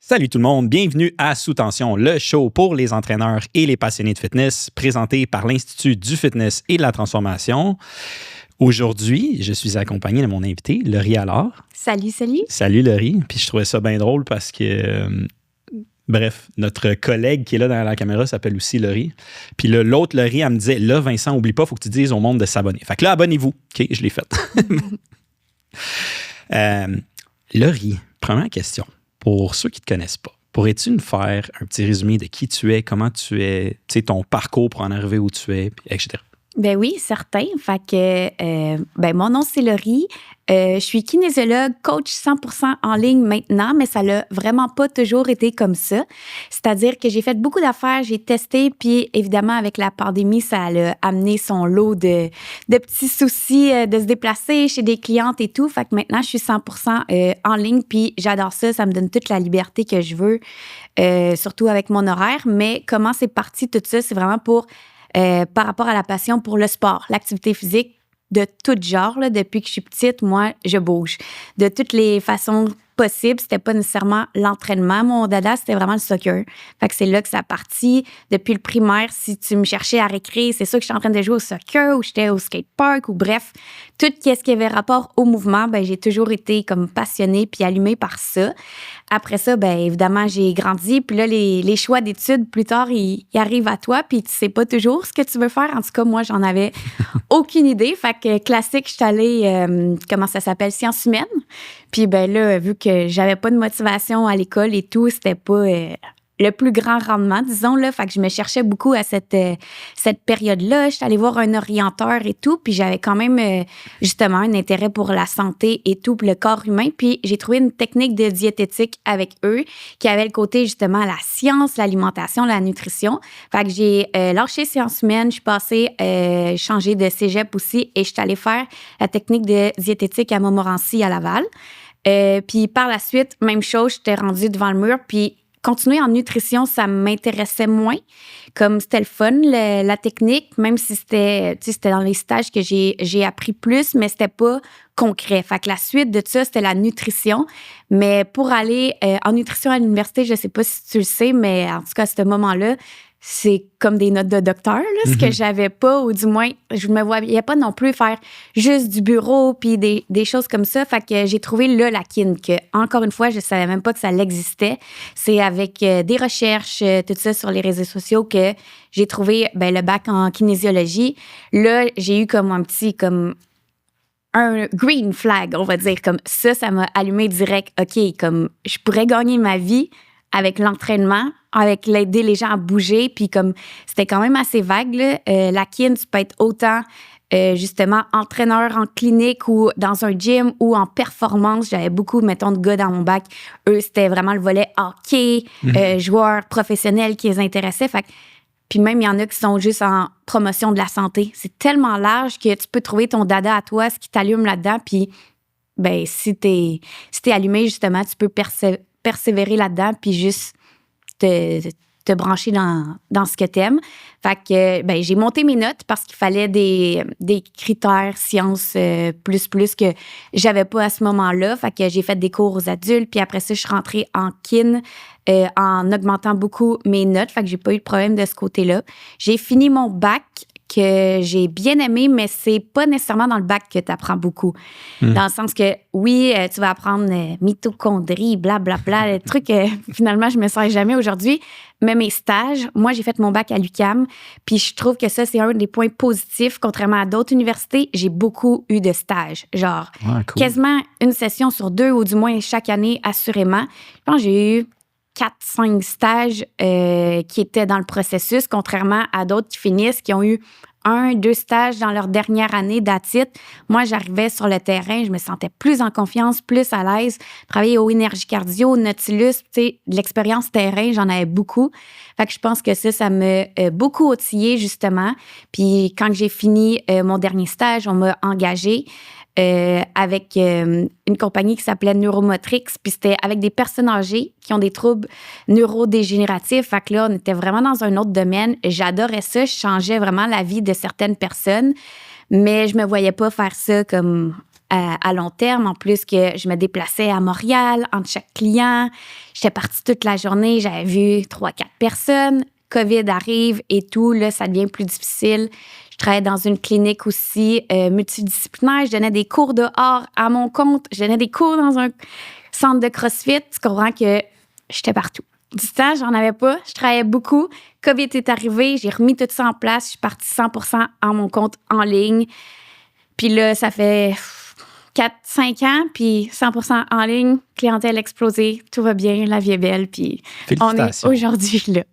Salut tout le monde, bienvenue à Sous Tension, le show pour les entraîneurs et les passionnés de fitness, présenté par l'Institut du fitness et de la transformation. Aujourd'hui, je suis accompagné de mon invité, Laurie Allard. Salut. Salut Laurie, puis je trouvais ça bien drôle parce que, bref, notre collègue qui est là derrière la caméra s'appelle aussi Laurie. Puis l'autre Laurie, elle me disait, là Vincent, oublie pas, il faut que tu dises au monde de s'abonner. Fait que là, abonnez-vous. OK, je l'ai fait. Laurie, première question. Pour ceux qui ne te connaissent pas, pourrais-tu nous faire un petit résumé de qui tu es, comment tu es, tu sais, ton parcours pour en arriver où tu es, etc.? Ben oui, certain. Fait que, mon nom, c'est Laurie. Je suis kinésiologue, coach 100% en ligne maintenant, mais ça l'a vraiment pas toujours été comme ça. C'est-à-dire que j'ai fait beaucoup d'affaires, j'ai testé, puis évidemment, avec la pandémie, ça a amené son lot de petits soucis de se déplacer chez des clientes et tout. Fait que maintenant, je suis 100% en ligne, puis j'adore ça. Ça me donne toute la liberté que je veux, surtout avec mon horaire. Mais comment c'est parti tout ça? C'est vraiment par rapport à la passion pour le sport, l'activité physique de tout genre. Là, depuis que je suis petite, moi, je bouge. De toutes les façons possibles, c'était pas nécessairement l'entraînement. Mon dada, c'était vraiment le soccer. Fait que c'est là que ça a parti. Depuis le primaire, si tu me cherchais à récréer, c'est sûr que j'étais en train de jouer au soccer ou j'étais au skatepark ou bref, tout ce qui avait rapport au mouvement, j'ai toujours été comme passionnée puis allumée par ça. Après ça, évidemment, j'ai grandi. Puis là, les choix d'études, plus tard, ils arrivent à toi. Puis tu sais pas toujours ce que tu veux faire. En tout cas, moi, j'en avais aucune idée. Fait que classique, je suis allée, sciences humaines. Puis là, vu que j'avais pas de motivation à l'école et tout, c'était pas le plus grand rendement, disons, là. Fait que je me cherchais beaucoup à cette période-là. J'étais allée voir un orienteur et tout, puis j'avais quand même, justement, un intérêt pour la santé et tout, pour le corps humain. Puis j'ai trouvé une technique de diététique avec eux qui avait le côté, justement, la science, l'alimentation, la nutrition. Fait que j'ai lâché sciences humaines, je suis passée, changé de cégep aussi, et je suis allée faire la technique de diététique à Montmorency, à Laval. Puis par la suite, même chose, j'étais rendue devant le mur, puis continuer en nutrition, ça m'intéressait moins. Comme c'était le fun, la technique, même si c'était dans les stages que j'ai appris plus, mais c'était pas concret. Fait que la suite de ça, c'était la nutrition. Mais pour aller en nutrition à l'université, je sais pas si tu le sais, mais en tout cas, à ce moment-là, c'est comme des notes de docteur, là, ce que j'avais pas, ou du moins, je me voyais pas non plus faire juste du bureau puis des choses comme ça. Fait que j'ai trouvé là la kin, que encore une fois, je savais même pas que ça l'existait. C'est avec des recherches, tout ça sur les réseaux sociaux que j'ai trouvé le bac en kinésiologie. Là, j'ai eu comme un green flag, on va dire. Comme ça m'a allumé direct. OK, comme je pourrais gagner ma vie avec l'entraînement, avec l'aider les gens à bouger. Puis comme c'était quand même assez vague, là, la kin, tu peux être autant justement entraîneur en clinique ou dans un gym ou en performance. J'avais beaucoup, mettons, de gars dans mon bac. Eux, c'était vraiment le volet hockey, joueurs professionnels qui les intéressaient. Fait que, puis même, il y en a qui sont juste en promotion de la santé. C'est tellement large que tu peux trouver ton dada à toi, ce qui t'allume là-dedans. Puis si t'es allumé, justement, tu peux persévérer là-dedans puis juste te brancher dans ce que t'aimes. Fait que, j'ai monté mes notes parce qu'il fallait des critères sciences plus que j'avais pas à ce moment-là. Fait que j'ai fait des cours aux adultes, puis après ça, je suis rentrée en kin en augmentant beaucoup mes notes. Fait que j'ai pas eu de problème de ce côté-là. J'ai fini mon bac que j'ai bien aimé, mais c'est pas nécessairement dans le bac que tu apprends beaucoup. Dans le sens que, oui, tu vas apprendre mitochondrie, blablabla, le truc que finalement, je me sers jamais aujourd'hui. Mais mes stages, moi, j'ai fait mon bac à l'UQAM, puis je trouve que ça, c'est un des points positifs. Contrairement à d'autres universités, j'ai beaucoup eu de stages. Genre, cool. Quasiment une session sur 2, ou du moins chaque année, assurément. Je pense que j'ai eu 4-5 stages qui étaient dans le processus, contrairement à d'autres qui finissent, qui ont eu 1-2 stages dans leur dernière année d'attitude. Moi, j'arrivais sur le terrain, je me sentais plus en confiance, plus à l'aise. Travailler au Énergie Cardio, au Nautilus, tu sais, de l'expérience terrain, j'en avais beaucoup. Fait que je pense que ça m'a beaucoup outillé, justement. Puis quand j'ai fini mon dernier stage, on m'a engagée avec une compagnie qui s'appelait Neuromotrix, puis c'était avec des personnes âgées qui ont des troubles neurodégénératifs. Fait que là, on était vraiment dans un autre domaine. J'adorais ça. Je changeais vraiment la vie de certaines personnes, mais je me voyais pas faire ça comme à long terme. En plus que je me déplaçais à Montréal entre chaque client. J'étais partie toute la journée. J'avais vu 3-4 personnes. COVID arrive et tout. Là, ça devient plus difficile. Je travaillais dans une clinique aussi multidisciplinaire. Je donnais des cours dehors à mon compte. Je donnais des cours dans un centre de CrossFit. Tu comprends que j'étais partout. Du temps, j'en avais pas. Je travaillais beaucoup. COVID est arrivé. J'ai remis tout ça en place. Je suis partie 100% à mon compte en ligne. Puis là, ça fait 4-5 ans. Puis 100% en ligne. Clientèle explosée. Tout va bien. La vie est belle. Puis on est aujourd'hui là.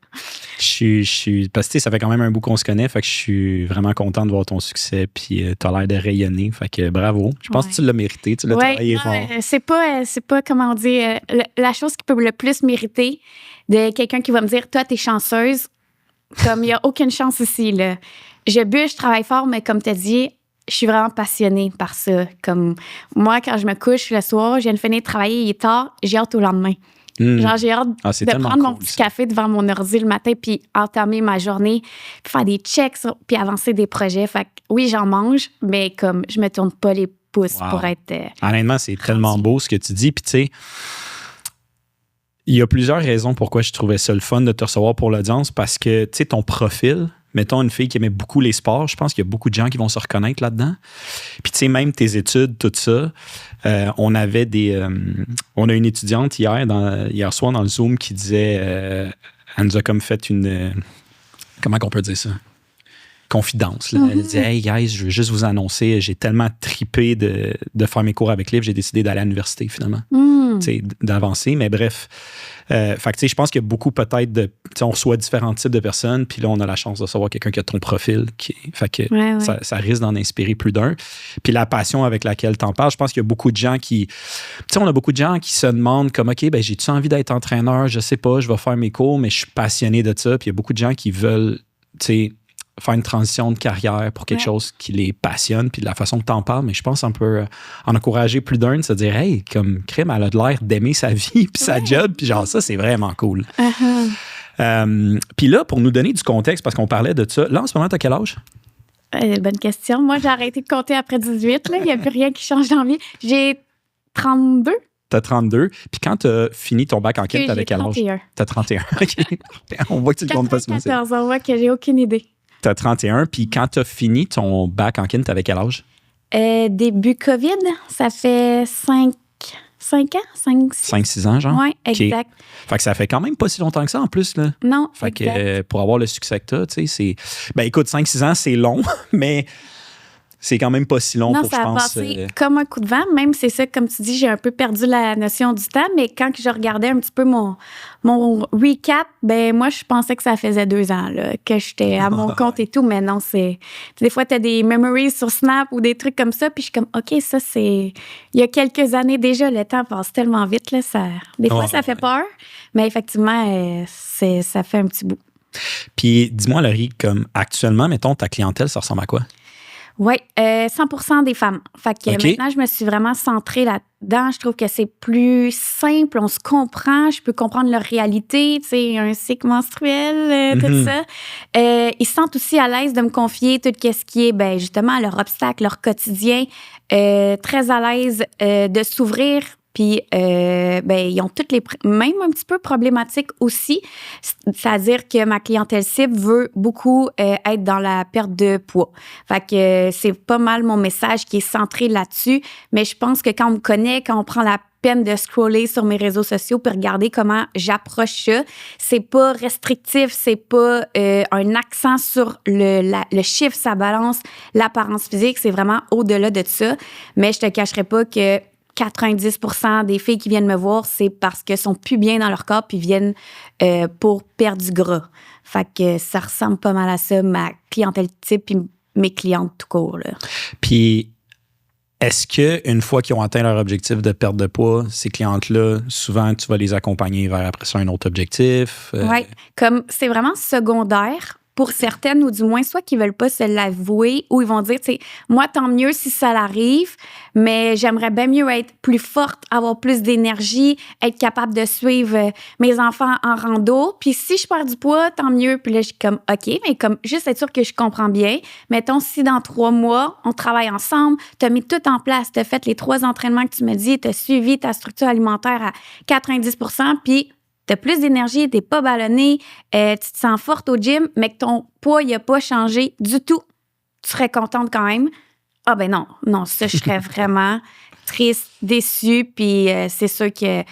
Je suis parce que ça fait quand même un bout qu'on se connaît, fait que je suis vraiment content de voir ton succès, puis tu as l'air de rayonner, fait que bravo. Je pense que tu l'as mérité, tu l'as travaillé fort. C'est pas comment on dit, la chose qui peut le plus mériter de quelqu'un qui va me dire, toi, t'es chanceuse, comme il n'y a aucune chance ici, là. Je bûche, je travaille fort, mais comme tu as dit, je suis vraiment passionnée par ça. Comme moi, quand je me couche le soir, je viens de finir de travailler, il est tard, j'ai hâte au lendemain. Genre, j'ai hâte de prendre mon petit café devant mon ordi le matin puis entamer ma journée, puis faire des checks, puis avancer des projets. Fait que oui, j'en mange, mais comme je me tourne pas les pouces pour être... Honnêtement, c'est tellement beau ce que tu dis. Puis tu sais, il y a plusieurs raisons pourquoi je trouvais ça le fun de te recevoir pour l'audience, parce que, tu sais, ton profil... Mettons une fille qui aimait beaucoup les sports, je pense qu'il y a beaucoup de gens qui vont se reconnaître là-dedans. Puis tu sais, même tes études, tout ça, on a une étudiante hier soir dans le Zoom qui disait, elle nous a comme fait une, comment qu'on peut dire ça? Confidence. Là. Elle disait, hey guys, je veux juste vous annoncer, j'ai tellement trippé de faire mes cours avec Liv, j'ai décidé d'aller à l'université finalement. D'avancer, mais bref. Fait que tu sais, je pense qu'il y a beaucoup peut-être on reçoit différents types de personnes, puis là, on a la chance de savoir quelqu'un qui a ton profil. Fait que ça risque d'en inspirer plus d'un. Puis la passion avec laquelle tu en parles, je pense qu'il y a beaucoup de gens qui... Tu sais, on a beaucoup de gens qui se demandent comme, OK, ben j'ai-tu envie d'être entraîneur? Je sais pas, je vais faire mes cours, mais je suis passionné de ça. Puis il y a beaucoup de gens qui veulent, tu sais, faire une transition de carrière pour quelque chose qui les passionne, puis de la façon que tu en parles, mais je pense qu'on peut en encourager plus d'un de se dire, hey, comme crème, elle a de l'air d'aimer sa vie, puis sa job, puis genre ça, c'est vraiment cool. Puis là, pour nous donner du contexte, parce qu'on parlait de ça, là, en ce moment, t'as quel âge? Bonne question. Moi, j'ai arrêté de compter après 18, là. Il n'y a plus rien qui change dans la vie. J'ai 32. T'as 32. Puis quand t'as fini ton bac en quel, t'avais quel âge? T'as 31. On voit que tu le comptes pas ce matin. 14, on voit que j'ai aucune idée. T'as 31, puis quand t'as fini ton bac en kin, t'avais quel âge? Début COVID, ça fait 5 ans? 5-6 ans, genre? Oui, exact. Okay. Fait que ça fait quand même pas si longtemps que ça, en plus, là. Non, fait que pour avoir le succès que t'as, tu sais, c'est... Ben écoute, 5-6 ans, c'est long, mais... C'est quand même pas si long pour, je pense... Non, ça a passé comme un coup de vent. Même, c'est ça, comme tu dis, j'ai un peu perdu la notion du temps. Mais quand je regardais un petit peu mon recap, ben moi, je pensais que ça faisait 2 ans là, que j'étais à mon compte et tout. Mais non, c'est... Des fois, tu as des memories sur Snap ou des trucs comme ça. Puis je suis comme, OK, ça, c'est... Il y a quelques années déjà, le temps passe tellement vite. Là, ça... Des fois, ça fait peur. Mais effectivement, ça fait un petit bout. Puis, dis-moi, Laurie, comme actuellement, mettons, ta clientèle, ça ressemble à quoi? Oui, 100% des femmes. Fait que maintenant, je me suis vraiment centrée là-dedans. Je trouve que c'est plus simple, on se comprend, je peux comprendre leur réalité, tu sais, un cycle menstruel, tout ça. Ils se sentent aussi à l'aise de me confier tout ce qui est, ben justement, leur obstacle, leur quotidien. Très à l'aise de s'ouvrir. Puis, ils ont toutes même un petit peu problématiques aussi. C'est-à-dire que ma clientèle cible veut beaucoup être dans la perte de poids. Fait que c'est pas mal mon message qui est centré là-dessus. Mais je pense que quand on me connaît, quand on prend la peine de scroller sur mes réseaux sociaux puis regarder comment j'approche ça, c'est pas restrictif, c'est pas un accent sur le chiffre, sa balance, l'apparence physique. C'est vraiment au-delà de ça. Mais je te cacherai pas que 90% des filles qui viennent me voir, c'est parce qu'elles sont plus bien dans leur corps puis viennent pour perdre du gras. Fait que ça ressemble pas mal à ça, ma clientèle type puis mes clientes tout court. Là. Puis, est-ce qu'une fois qu'ils ont atteint leur objectif de perte de poids, ces clientes-là, souvent, tu vas les accompagner vers après ça un autre objectif? Oui, comme c'est vraiment secondaire pour certaines, ou du moins, soit qu'ils veulent pas se l'avouer, ou ils vont dire, tu sais, moi, tant mieux si ça l'arrive, mais j'aimerais bien mieux être plus forte, avoir plus d'énergie, être capable de suivre mes enfants en rando. Puis si je perds du poids, tant mieux. Puis là, je suis comme, OK, mais comme juste être sûre que je comprends bien. Mettons, si dans 3 mois, on travaille ensemble, tu as mis tout en place, tu as fait les 3 entraînements que tu me dis, tu as suivi ta structure alimentaire à 90%, puis tu as plus d'énergie, tu n'es pas ballonné, tu te sens forte au gym, mais que ton poids n'a pas changé du tout. Tu serais contente quand même. Ah ben non, ça, je serais vraiment triste, déçue, puis c'est sûr que...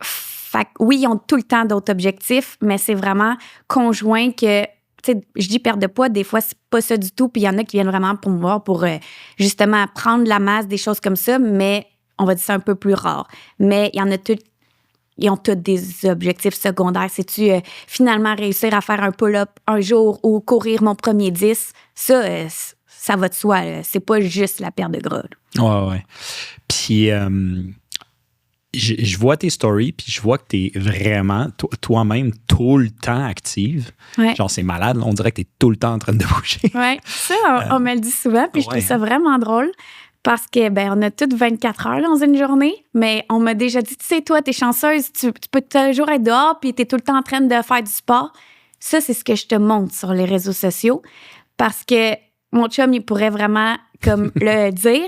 Fait que oui, ils ont tout le temps d'autres objectifs, mais c'est vraiment conjoint que... Tu sais, je dis perte de poids, des fois, c'est pas ça du tout, puis il y en a qui viennent vraiment pour me voir pour justement prendre la masse, des choses comme ça, mais on va dire c'est un peu plus rare. Mais il y en a tout... Ils ont tous des objectifs secondaires. C'est-tu finalement réussir à faire un pull-up un jour ou courir mon premier 10? Ça, ça va de soi. Là. C'est pas juste la perte de gras. Là. Ouais. Puis, je vois tes stories, puis je vois que tu es vraiment toi-même tout le temps active. Ouais. Genre, c'est malade. On dirait que tu es tout le temps en train de bouger. Oui, ça, on me le dit souvent, puis je trouve ça vraiment drôle. Parce que, on a toutes 24 heures dans une journée, mais on m'a déjà dit, tu sais, toi, t'es chanceuse, tu peux toujours être dehors puis t'es tout le temps en train de faire du sport. Ça, c'est ce que je te montre sur les réseaux sociaux parce que mon chum, il pourrait vraiment comme le dire,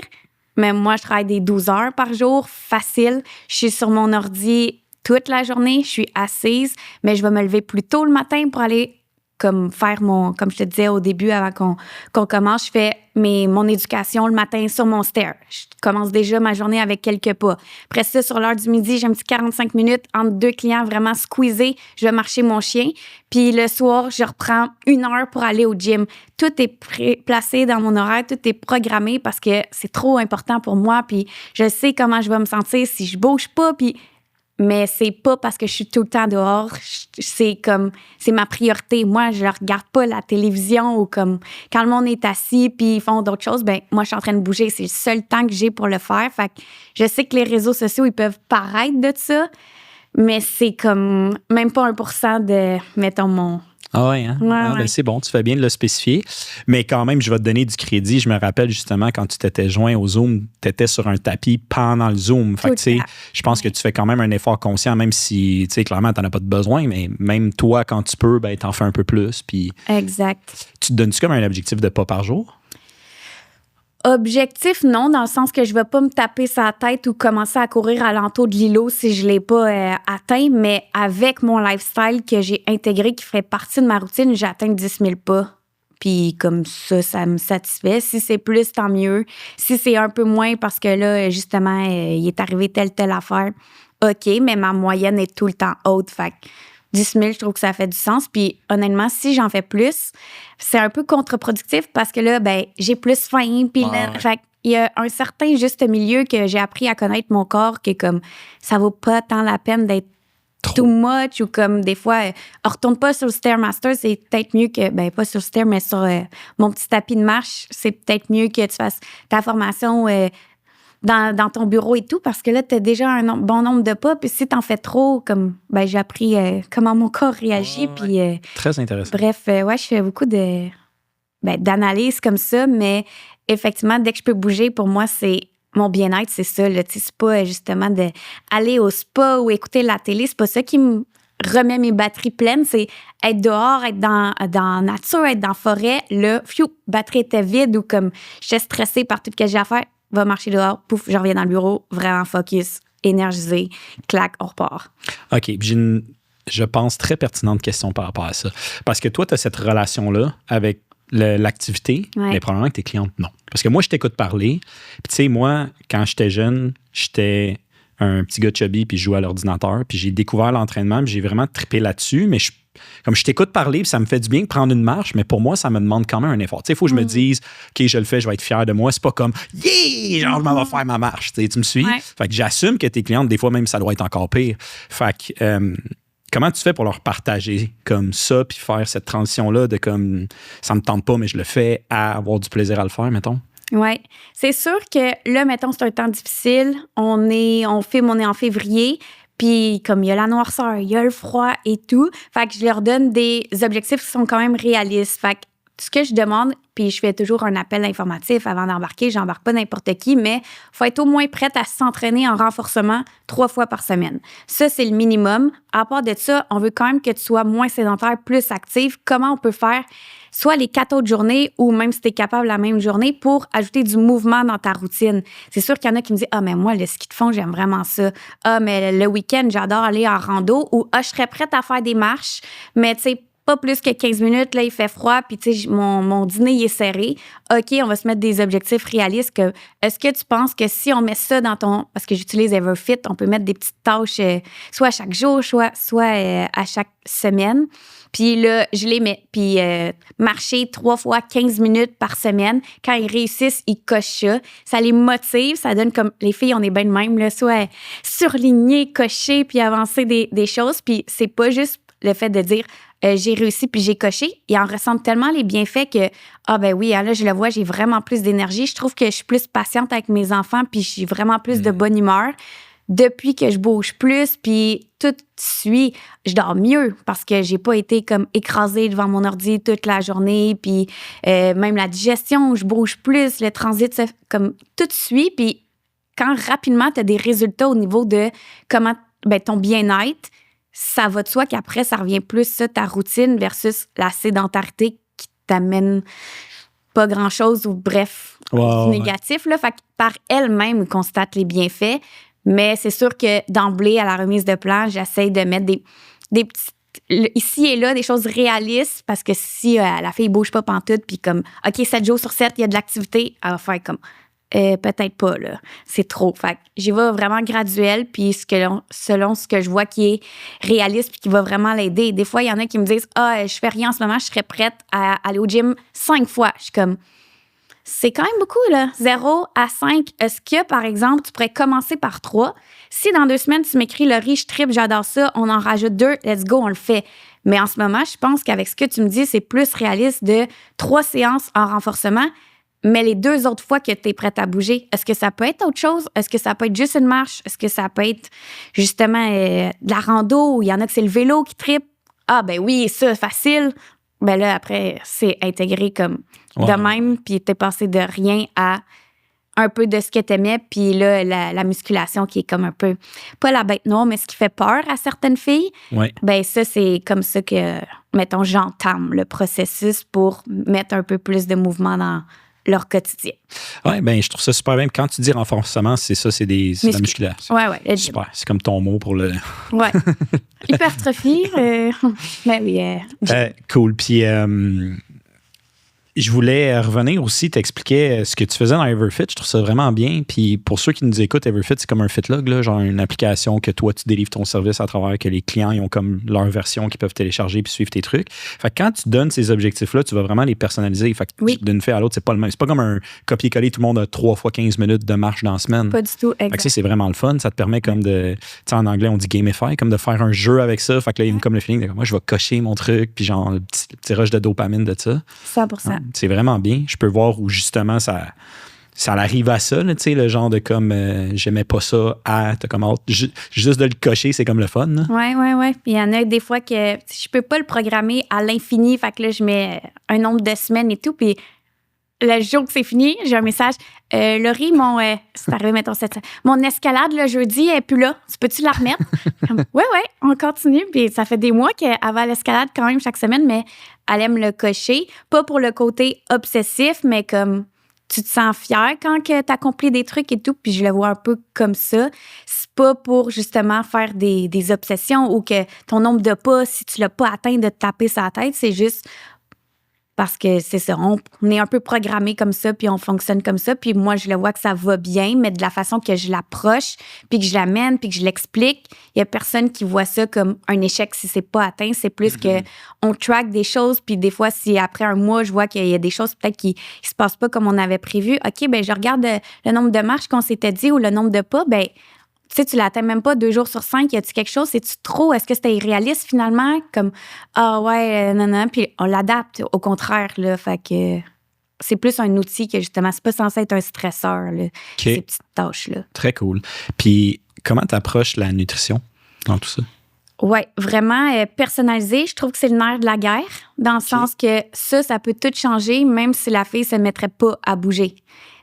mais moi, je travaille des 12 heures par jour, facile. Je suis sur mon ordi toute la journée, je suis assise, mais je vais me lever plus tôt le matin pour aller comme faire comme je te disais au début avant qu'on commence, je fais mon éducation le matin sur mon stair. Je commence déjà ma journée avec quelques pas. Après ça, sur l'heure du midi, j'ai un petit 45 minutes entre 2 clients vraiment squeezés. Je vais marcher mon chien. Puis le soir, je reprends 1 heure pour aller au gym. Tout est placé dans mon horaire, tout est programmé parce que c'est trop important pour moi. Puis je sais comment je vais me sentir si je bouge pas. Mais c'est pas parce que je suis tout le temps dehors. C'est ma priorité. Moi, je regarde pas la télévision ou comme quand le monde est assis puis ils font d'autres choses, moi, je suis en train de bouger. C'est le seul temps que j'ai pour le faire. Fait que je sais que les réseaux sociaux, ils peuvent paraître de ça, mais c'est comme même pas 1% de, mettons, mon... Ah ouais, hein? Ouais. C'est bon, tu fais bien de le spécifier. Mais quand même, je vais te donner du crédit. Je me rappelle justement quand tu t'étais joint au Zoom, tu étais sur un tapis pendant le Zoom. Fait que, tu sais, je pense que tu fais quand même un effort conscient, même si, tu sais, clairement, tu n'en as pas de besoin, mais même toi, quand tu peux, tu en fais un peu plus. Puis exact. Tu te donnes-tu comme un objectif de pas par jour? Objectif, non, dans le sens que je ne vais pas me taper sa tête ou commencer à courir à l'entour de l'îlot si je ne l'ai pas atteint, mais avec mon lifestyle que j'ai intégré, qui ferait partie de ma routine, j'ai atteint 10 000 pas. Puis comme ça me satisfait. Si c'est plus, tant mieux. Si c'est un peu moins parce que là, justement, il est arrivé telle affaire, OK, mais ma moyenne est tout le temps haute. Fait que 10 000, je trouve que ça fait du sens. Puis honnêtement, si j'en fais plus, c'est un peu contre-productif parce que là, j'ai plus faim. Puis fait il y a un certain juste milieu que j'ai appris à connaître mon corps que comme ça vaut pas tant la peine d'être too much ou comme des fois, on retourne pas sur le Stairmaster, c'est peut-être mieux que, pas sur le Stair, mais sur mon petit tapis de marche, c'est peut-être mieux que tu fasses ta formation dans ton bureau et tout, parce que là, tu as déjà un bon nombre de pas. Puis si tu en fais trop, comme j'ai appris comment mon corps réagit. Puis, très intéressant. Bref, je fais beaucoup d'analyse comme ça, mais effectivement, dès que je peux bouger, pour moi, c'est mon bien-être, c'est ça. Là, c'est pas justement d'aller au spa ou écouter la télé. C'est pas ça qui me remet mes batteries pleines. C'est être dehors, être dans la nature, être dans la forêt. Là, batterie était vide ou comme j'étais stressée par tout ce que j'ai à faire. Va marcher dehors, pouf, je reviens dans le bureau, vraiment focus, énergisé, clac, on repart. OK, j'ai je pense, très pertinente question par rapport à ça. Parce que toi, tu as cette relation-là avec l'activité, mais probablement que tes clientes, non. Parce que moi, je t'écoute parler. Puis tu sais, moi, quand j'étais jeune, j'étais un petit gars chubby, puis je jouais à l'ordinateur. Puis j'ai découvert l'entraînement, puis j'ai vraiment trippé là-dessus. Mais comme je t'écoute parler, puis ça me fait du bien de prendre une marche, mais pour moi, ça me demande quand même un effort. Tu sais, il faut que je me dise, OK, je le fais, je vais être fier de moi. C'est pas comme, yeah, genre, je m'en vais faire ma marche. Tu me suis? Ouais. Fait que j'assume que tes clientes, des fois même, ça doit être encore pire. Fait que, comment tu fais pour leur partager comme ça, puis faire cette transition-là de comme, ça me tente pas, mais je le fais, à avoir du plaisir à le faire, mettons? Oui. C'est sûr que là, mettons, c'est un temps difficile. On est en février. Puis comme il y a la noirceur, il y a le froid et tout. Fait que je leur donne des objectifs qui sont quand même réalistes. Fait que ce que je demande, puis je fais toujours un appel informatif avant d'embarquer. J'embarque pas n'importe qui, mais faut être au moins prête à s'entraîner en renforcement 3 fois par semaine. Ça, c'est le minimum. À part de ça, on veut quand même que tu sois moins sédentaire, plus active. Comment on peut faire soit les 4 autres journées ou même si tu es capable la même journée pour ajouter du mouvement dans ta routine. C'est sûr qu'il y en a qui me disent « Ah, mais moi, le ski de fond, j'aime vraiment ça. Ah, mais le week-end, j'adore aller en rando. » Ou « Ah, je serais prête à faire des marches, mais tu sais, pas plus que 15 minutes, là, il fait froid, puis tu sais, mon dîner, il est serré. OK, on va se mettre des objectifs réalistes. Est-ce que tu penses que si on met ça dans ton... Parce que j'utilise Everfit, on peut mettre des petites tâches, soit à chaque jour, soit à chaque semaine. Puis là, je les mets. Puis marcher 3 fois 15 minutes par semaine. Quand ils réussissent, ils cochent ça. Ça les motive. Ça donne comme... Les filles, on est bien de même, là, soit surligner, cocher, puis avancer des choses. Puis c'est pas juste le fait de dire... j'ai réussi puis j'ai coché. Ils en ressentent tellement les bienfaits que, ah ben oui, là, je le vois, j'ai vraiment plus d'énergie. Je trouve que je suis plus patiente avec mes enfants puis je suis vraiment plus de bonne humeur. Depuis que je bouge plus puis tout suit, je dors mieux parce que j'ai pas été comme écrasée devant mon ordi toute la journée puis même la digestion, je bouge plus, le transit, comme tout suit. Puis quand rapidement, tu as des résultats au niveau de comment ton bien-être, ça va de soi qu'après, ça revient plus ça, ta routine versus la sédentarité qui t'amène pas grand-chose ou bref, négatif. Là. Fait que par elle-même, constate les bienfaits. Mais c'est sûr que d'emblée, à la remise de plan, j'essaie de mettre des petites ici et là, des choses réalistes parce que si la fille bouge pas pantoute puis comme, OK, 7 jours sur 7, il y a de l'activité, elle va faire comme... peut-être pas, là. C'est trop. Fait que j'y vais vraiment graduel, puis selon ce que je vois qui est réaliste puis qui va vraiment l'aider. Des fois, il y en a qui me disent « Ah, je fais rien en ce moment, je serais prête à aller au gym 5 fois. » Je suis comme... C'est quand même beaucoup, là. 0 à 5. Est-ce que, par exemple, tu pourrais commencer par 3? Si dans 2 semaines, tu m'écris « Laurie, je tripe, j'adore ça, on en rajoute 2, let's go, on le fait. » Mais en ce moment, je pense qu'avec ce que tu me dis, c'est plus réaliste de 3 séances en renforcement. Mais les 2 autres fois que tu es prête à bouger, est-ce que ça peut être autre chose? Est-ce que ça peut être juste une marche? Est-ce que ça peut être justement de la rando où il y en a que c'est le vélo qui trippe? Ah, ben oui, ça, facile. Ben là, après, c'est intégré comme de même, puis t'es passé de rien à un peu de ce que t'aimais, puis là, la musculation qui est comme un peu, pas la bête noire, mais ce qui fait peur à certaines filles, ben ça, c'est comme ça que, mettons, j'entame le processus pour mettre un peu plus de mouvement dans leur quotidien. Oui, ben je trouve ça super bien. Quand tu dis renforcement, c'est ça, c'est de la musculation. Oui. Super. C'est comme ton mot pour le... Oui. Hypertrophie. Ben oui. Cool. Puis, je voulais revenir aussi, t'expliquer ce que tu faisais dans Everfit. Je trouve ça vraiment bien. Puis pour ceux qui nous écoutent, Everfit, c'est comme un FitLog, là, genre une application que toi, tu délivres ton service à travers, que les clients ils ont comme leur version qu'ils peuvent télécharger puis suivre tes trucs. Fait que quand tu donnes ces objectifs-là, tu vas vraiment les personnaliser. Fait que d'une fille à l'autre, c'est pas le même. C'est pas comme un copier-coller, tout le monde a 3 fois 15 minutes de marche dans la semaine. Pas du tout, exact. Fait que c'est vraiment le fun. Ça te permet comme de... Tu sais, en anglais, on dit gamify, comme de faire un jeu avec ça. Fait que là, il y a comme le feeling de moi, je vais cocher mon truc, puis genre, le petit rush de dopamine de ça. 100%. C'est vraiment bien. Je peux voir où justement ça arrive à ça, tu sais, le genre de comme j'aimais pas ça, t'as comme hâte. Juste de le cocher, c'est comme le fun. Oui. Puis il y en a des fois que je peux pas le programmer à l'infini. Fait que là, je mets un nombre de semaines et tout. Puis le jour que c'est fini, j'ai un message. Laurie, c'est arrivé, mettons, mon escalade le jeudi, elle est plus là. Tu peux-tu la remettre? Oui, on continue. Puis ça fait des mois qu'elle va à l'escalade quand même chaque semaine, mais elle aime le cocher. Pas pour le côté obsessif, mais comme tu te sens fière quand tu accomplis des trucs et tout. Puis je le vois un peu comme ça. C'est pas pour justement faire des obsessions ou que ton nombre de pas, si tu l'as pas atteint, de te taper sa tête. C'est juste parce que c'est ça, on est un peu programmé comme ça, puis on fonctionne comme ça. Puis moi, je le vois que ça va bien, mais de la façon que je l'approche, puis que je l'amène, puis que je l'explique, il y a personne qui voit ça comme un échec si c'est pas atteint. C'est plus que on track des choses, puis des fois, si après un mois, je vois qu'il y a des choses peut-être qui se passent pas comme on avait prévu, OK, ben je regarde le nombre de marches qu'on s'était dit ou le nombre de pas, ben tu sais, tu l'atteins même pas 2 jours sur 5. Y a-tu quelque chose? C'est-tu trop? Est-ce que c'était irréaliste finalement? Comme, non. Puis on l'adapte au contraire, là. Fait que c'est plus un outil que justement, c'est pas censé être un stresseur, là, ces petites tâches-là. Très cool. Puis comment t'approches la nutrition? dans tout ça? Oui, vraiment personnalisé. Je trouve que c'est le nerf de la guerre, dans le sens que ça peut tout changer, même si la fille ne se mettrait pas à bouger.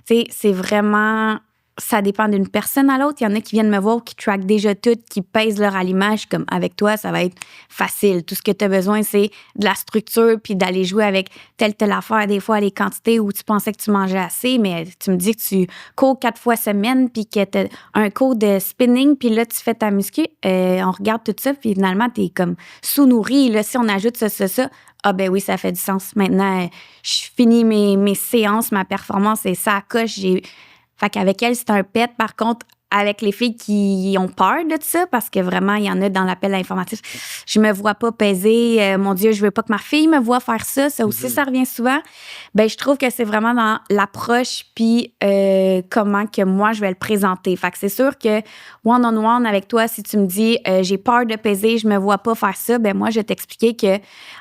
Tu sais, c'est vraiment... Ça dépend d'une personne à l'autre. Il y en a qui viennent me voir, qui traquent déjà tout, qui pèsent leur aliment. Je suis comme, avec toi, ça va être facile. Tout ce que tu as besoin, c'est de la structure puis d'aller jouer avec telle affaire. Des fois, les quantités où tu pensais que tu mangeais assez, mais tu me dis que tu cours 4 fois semaine puis que tu as un cours de spinning puis là, tu fais ta muscu. On regarde tout ça puis finalement, tu es comme sous-nourri. Là, si on ajoute ça, ah ben oui, ça fait du sens. Maintenant, je finis mes séances, ma performance et ça coche. Fait qu'avec elle, c'est un pet. Par contre, avec les filles qui ont peur de ça, parce que vraiment, il y en a dans l'appel informatif, je me vois pas peser, mon Dieu, je veux pas que ma fille me voie faire ça. Ça aussi, ça revient souvent. Ben, je trouve que c'est vraiment dans l'approche puis comment que moi, je vais le présenter. Fait que c'est sûr que one-on-one avec toi, si tu me dis j'ai peur de peser, je me vois pas faire ça, ben moi, je vais t'expliquer que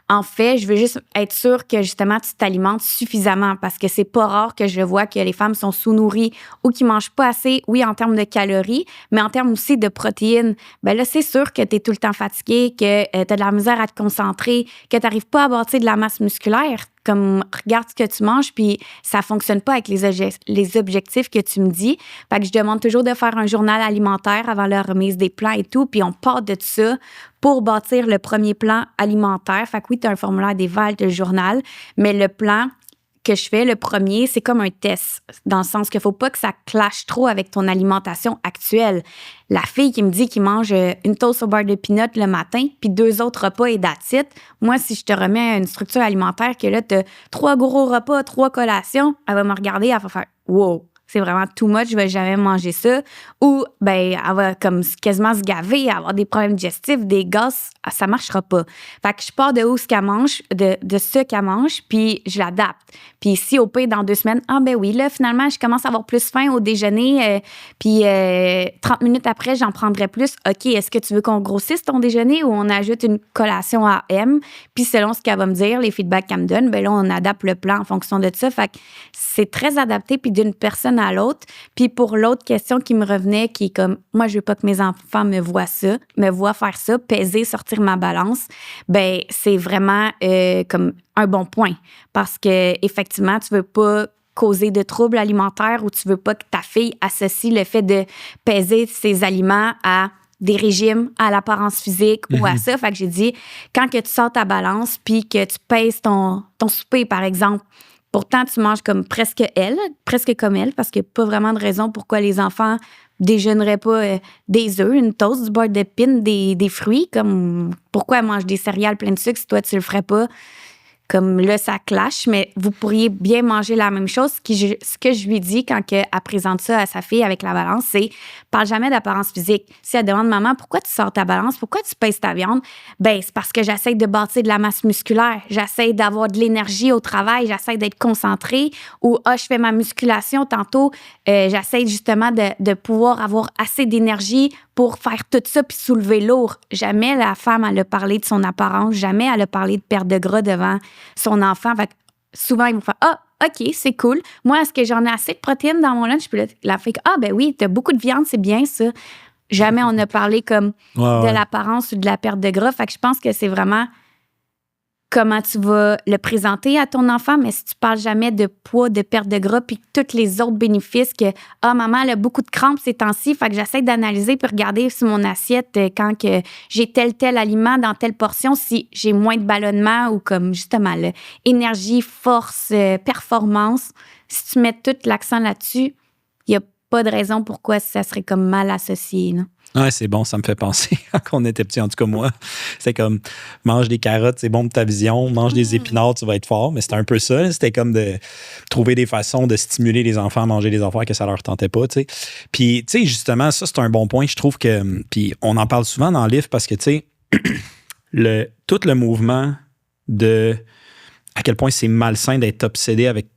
en fait, je veux juste être sûre que justement, tu t'alimentes suffisamment parce que c'est pas rare que je vois que les femmes sont sous-nourries ou qui mangent pas assez, oui, en termes de calories, mais en termes aussi de protéines. Ben là, c'est sûr que tu es tout le temps fatigué, que tu as de la misère à te concentrer, que tu n'arrives pas à bâtir de la masse musculaire. Comme, regarde ce que tu manges, puis ça fonctionne pas avec les objectifs que tu me dis. Fait que je demande toujours de faire un journal alimentaire avant la remise des plans et tout, puis on part de ça pour bâtir le premier plan alimentaire. Fait que oui, tu as un formulaire d'éval, tu as le journal, mais le plan que je fais, le premier, c'est comme un test, dans le sens qu'il ne faut pas que ça clash trop avec ton alimentation actuelle. La fille qui me dit qu'il mange une toast au beurre de peanut le matin, puis 2 autres repas et that's it. Moi, si je te remets une structure alimentaire que là, tu as 3 gros repas, 3 collations, elle va me regarder, elle va faire « wow ». C'est vraiment too much, je vais jamais manger ça. Ou, ben, elle va comme quasiment se gaver, avoir des problèmes digestifs, des gaz, ça marchera pas. Fait que je pars de où ce qu'elle mange, de ce qu'elle mange, puis je l'adapte. Puis si au pire, dans 2 semaines, ah ben oui, là, finalement, je commence à avoir plus faim au déjeuner, puis 30 minutes après, j'en prendrai plus. OK, est-ce que tu veux qu'on grossisse ton déjeuner ou on ajoute une collation à M? Puis selon ce qu'elle va me dire, les feedbacks qu'elle me donne, ben là, on adapte le plan en fonction de ça. Fait que c'est très adapté, puis d'une personne à l'autre. Puis pour l'autre question qui me revenait, qui est comme, moi, je veux pas que mes enfants me voient faire ça, peser, sortir ma balance, ben c'est vraiment comme un bon point. Parce que effectivement, tu veux pas causer de troubles alimentaires ou tu veux pas que ta fille associe le fait de peser ses aliments à des régimes, à l'apparence physique ou à ça. Fait que j'ai dit, quand que tu sors ta balance puis que tu pèses ton souper, par exemple, pourtant, tu manges comme presque comme elle, parce qu'il n'y a pas vraiment de raison pourquoi les enfants déjeuneraient pas des œufs, une toast, du beurre d'épines, des fruits. Comme pourquoi elle mange des céréales pleines de sucre si toi, tu le ferais pas? Comme là, ça clash, mais vous pourriez bien manger la même chose. Ce que je lui dis quand elle présente ça à sa fille avec la balance, c'est parle jamais d'apparence physique. Si elle demande, maman, pourquoi tu sors ta balance? Pourquoi tu pèses ta viande? Ben, c'est parce que j'essaie de bâtir de la masse musculaire. J'essaie d'avoir de l'énergie au travail. J'essaie d'être concentrée. Ou, je fais ma musculation tantôt. J'essaie justement de pouvoir avoir assez d'énergie pour faire tout ça puis soulever lourd. Jamais la femme, elle a parlé de son apparence. Jamais elle a parlé de perte de gras devant son enfant. Fait que souvent, ils vont faire « Ah, OK, c'est cool. Moi, est-ce que j'en ai assez de protéines dans mon lunch? » Puis là, la fille « Ah, ben oui, t'as beaucoup de viande, c'est bien ça. » Jamais on a parlé comme de l'apparence ou de la perte de gras. Fait que je pense que c'est vraiment comment tu vas le présenter à ton enfant, mais si tu parles jamais de poids, de perte de gras, puis tous les autres bénéfices que « Ah, maman, elle a beaucoup de crampes ces temps-ci, fait que j'essaie d'analyser puis regarder sur mon assiette quand que j'ai tel aliment dans telle portion, si j'ai moins de ballonnement ou comme justement énergie, force, performance. » Si tu mets tout l'accent là-dessus, il n'y a pas de raison pourquoi ça serait comme mal associé, là. Ouais, c'est bon, ça me fait penser quand on était petit. En tout cas, moi, c'est comme mange des carottes, c'est bon pour ta vision, mange des épinards, tu vas être fort. Mais c'était un peu ça. C'était comme de trouver des façons de stimuler les enfants à manger des affaires que ça leur tentait pas, tu sais. Puis, tu sais, justement, ça, c'est un bon point. Je trouve que. Puis, on en parle souvent dans le livre parce que, tu sais, tout le mouvement de à quel point c'est malsain d'être obsédé avec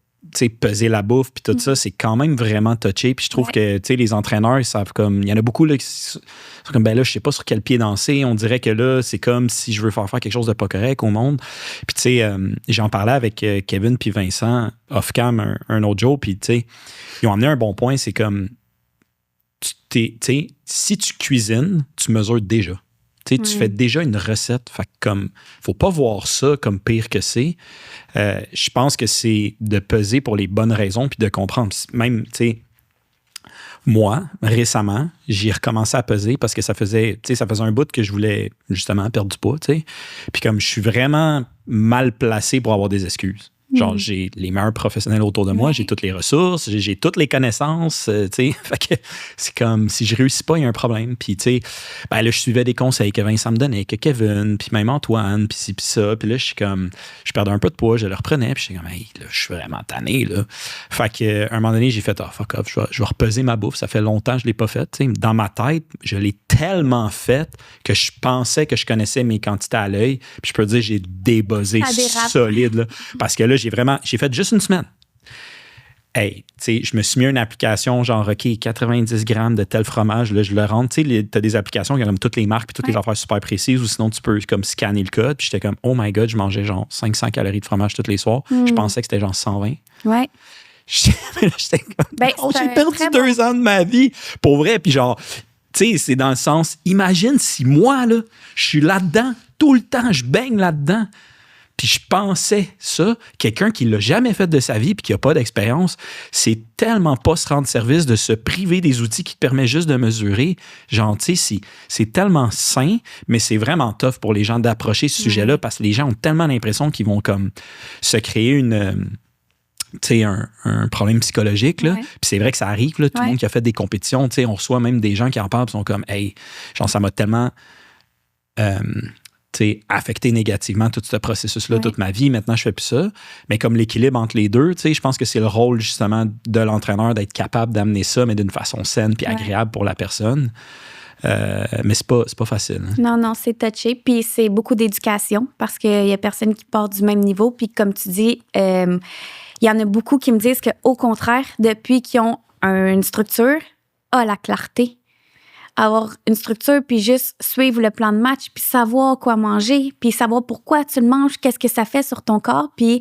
peser la bouffe puis tout ça, c'est quand même vraiment touché. Puis je trouve que les entraîneurs, ils savent comme. Il y en a beaucoup là, qui sont comme ben là, je sais pas sur quel pied danser. On dirait que là, c'est comme si je veux faire quelque chose de pas correct au monde. Puis tu sais, j'en parlais avec Kevin puis Vincent off-cam un autre jour. Puis tu sais, ils ont amené un bon point. C'est comme si tu cuisines, tu mesures déjà. Tu sais, tu fais déjà une recette. Fait que comme, faut pas voir ça comme pire que c'est. Je pense que c'est de peser pour les bonnes raisons puis de comprendre. Même, tu sais, moi, récemment, j'ai recommencé à peser parce que ça faisait un bout que je voulais justement perdre du poids, tu sais. Puis comme je suis vraiment mal placé pour avoir des excuses. Genre, j'ai les meilleurs professionnels autour de moi, j'ai toutes les ressources, j'ai toutes les connaissances, tu sais. Fait que c'est comme, si je réussis pas, il y a un problème. Puis, tu sais, ben là, je suivais des conseils que Vincent me donnait, que Kevin, puis même Antoine, puis ci, puis ça. Puis là, je suis comme, je perdais un peu de poids, je le reprenais, puis j'étais comme, hey, là, je suis vraiment tanné, là. Fait que, à un moment donné, j'ai fait, fuck off, je vais repeser ma bouffe. Ça fait longtemps que je l'ai pas fait, tu sais. Dans ma tête, je l'ai tellement faite que je pensais que je connaissais mes quantités à l'œil. Puis je peux dire, j'ai débuzzé solide, là. Parce que là, j'ai fait juste une semaine. Hey, tu sais, je me suis mis à une application genre, OK, 90 grammes de tel fromage, là, je le rentre. Tu sais, t'as des applications qui ont comme toutes les marques puis toutes les affaires super précises, ou sinon tu peux comme scanner le code. Puis j'étais comme, oh my God, je mangeais genre 500 calories de fromage tous les soirs. Je pensais que c'était genre 120. Ouais. J'étais comme, j'ai perdu 2 ans de ma vie. Pour vrai, puis genre, tu sais, c'est dans le sens, imagine si moi, là, je suis là-dedans, tout le temps, je baigne là-dedans. Puis je pensais ça, quelqu'un qui l'a jamais fait de sa vie puis qui n'a pas d'expérience, c'est tellement pas se rendre service de se priver des outils qui te permettent juste de mesurer. Genre, tu sais, c'est tellement sain, mais c'est vraiment tough pour les gens d'approcher ce sujet-là parce que les gens ont tellement l'impression qu'ils vont comme se créer un problème psychologique. Là. Puis c'est vrai que ça arrive, là, tout le monde qui a fait des compétitions, on reçoit même des gens qui en parlent et sont comme, hey, genre, ça m'a tellement affecté négativement tout ce processus-là toute ma vie. Maintenant, je fais plus ça. Mais comme l'équilibre entre les deux, je pense que c'est le rôle justement de l'entraîneur d'être capable d'amener ça, mais d'une façon saine puis agréable pour la personne. Mais c'est pas facile. Hein. Non, c'est touché. Puis c'est beaucoup d'éducation parce qu'il y a personne qui part du même niveau. Puis comme tu dis, il y en a beaucoup qui me disent qu'au contraire, depuis qu'ils ont une structure, la clarté. Avoir une structure, puis juste suivre le plan de match, puis savoir quoi manger, puis savoir pourquoi tu le manges, qu'est-ce que ça fait sur ton corps. Puis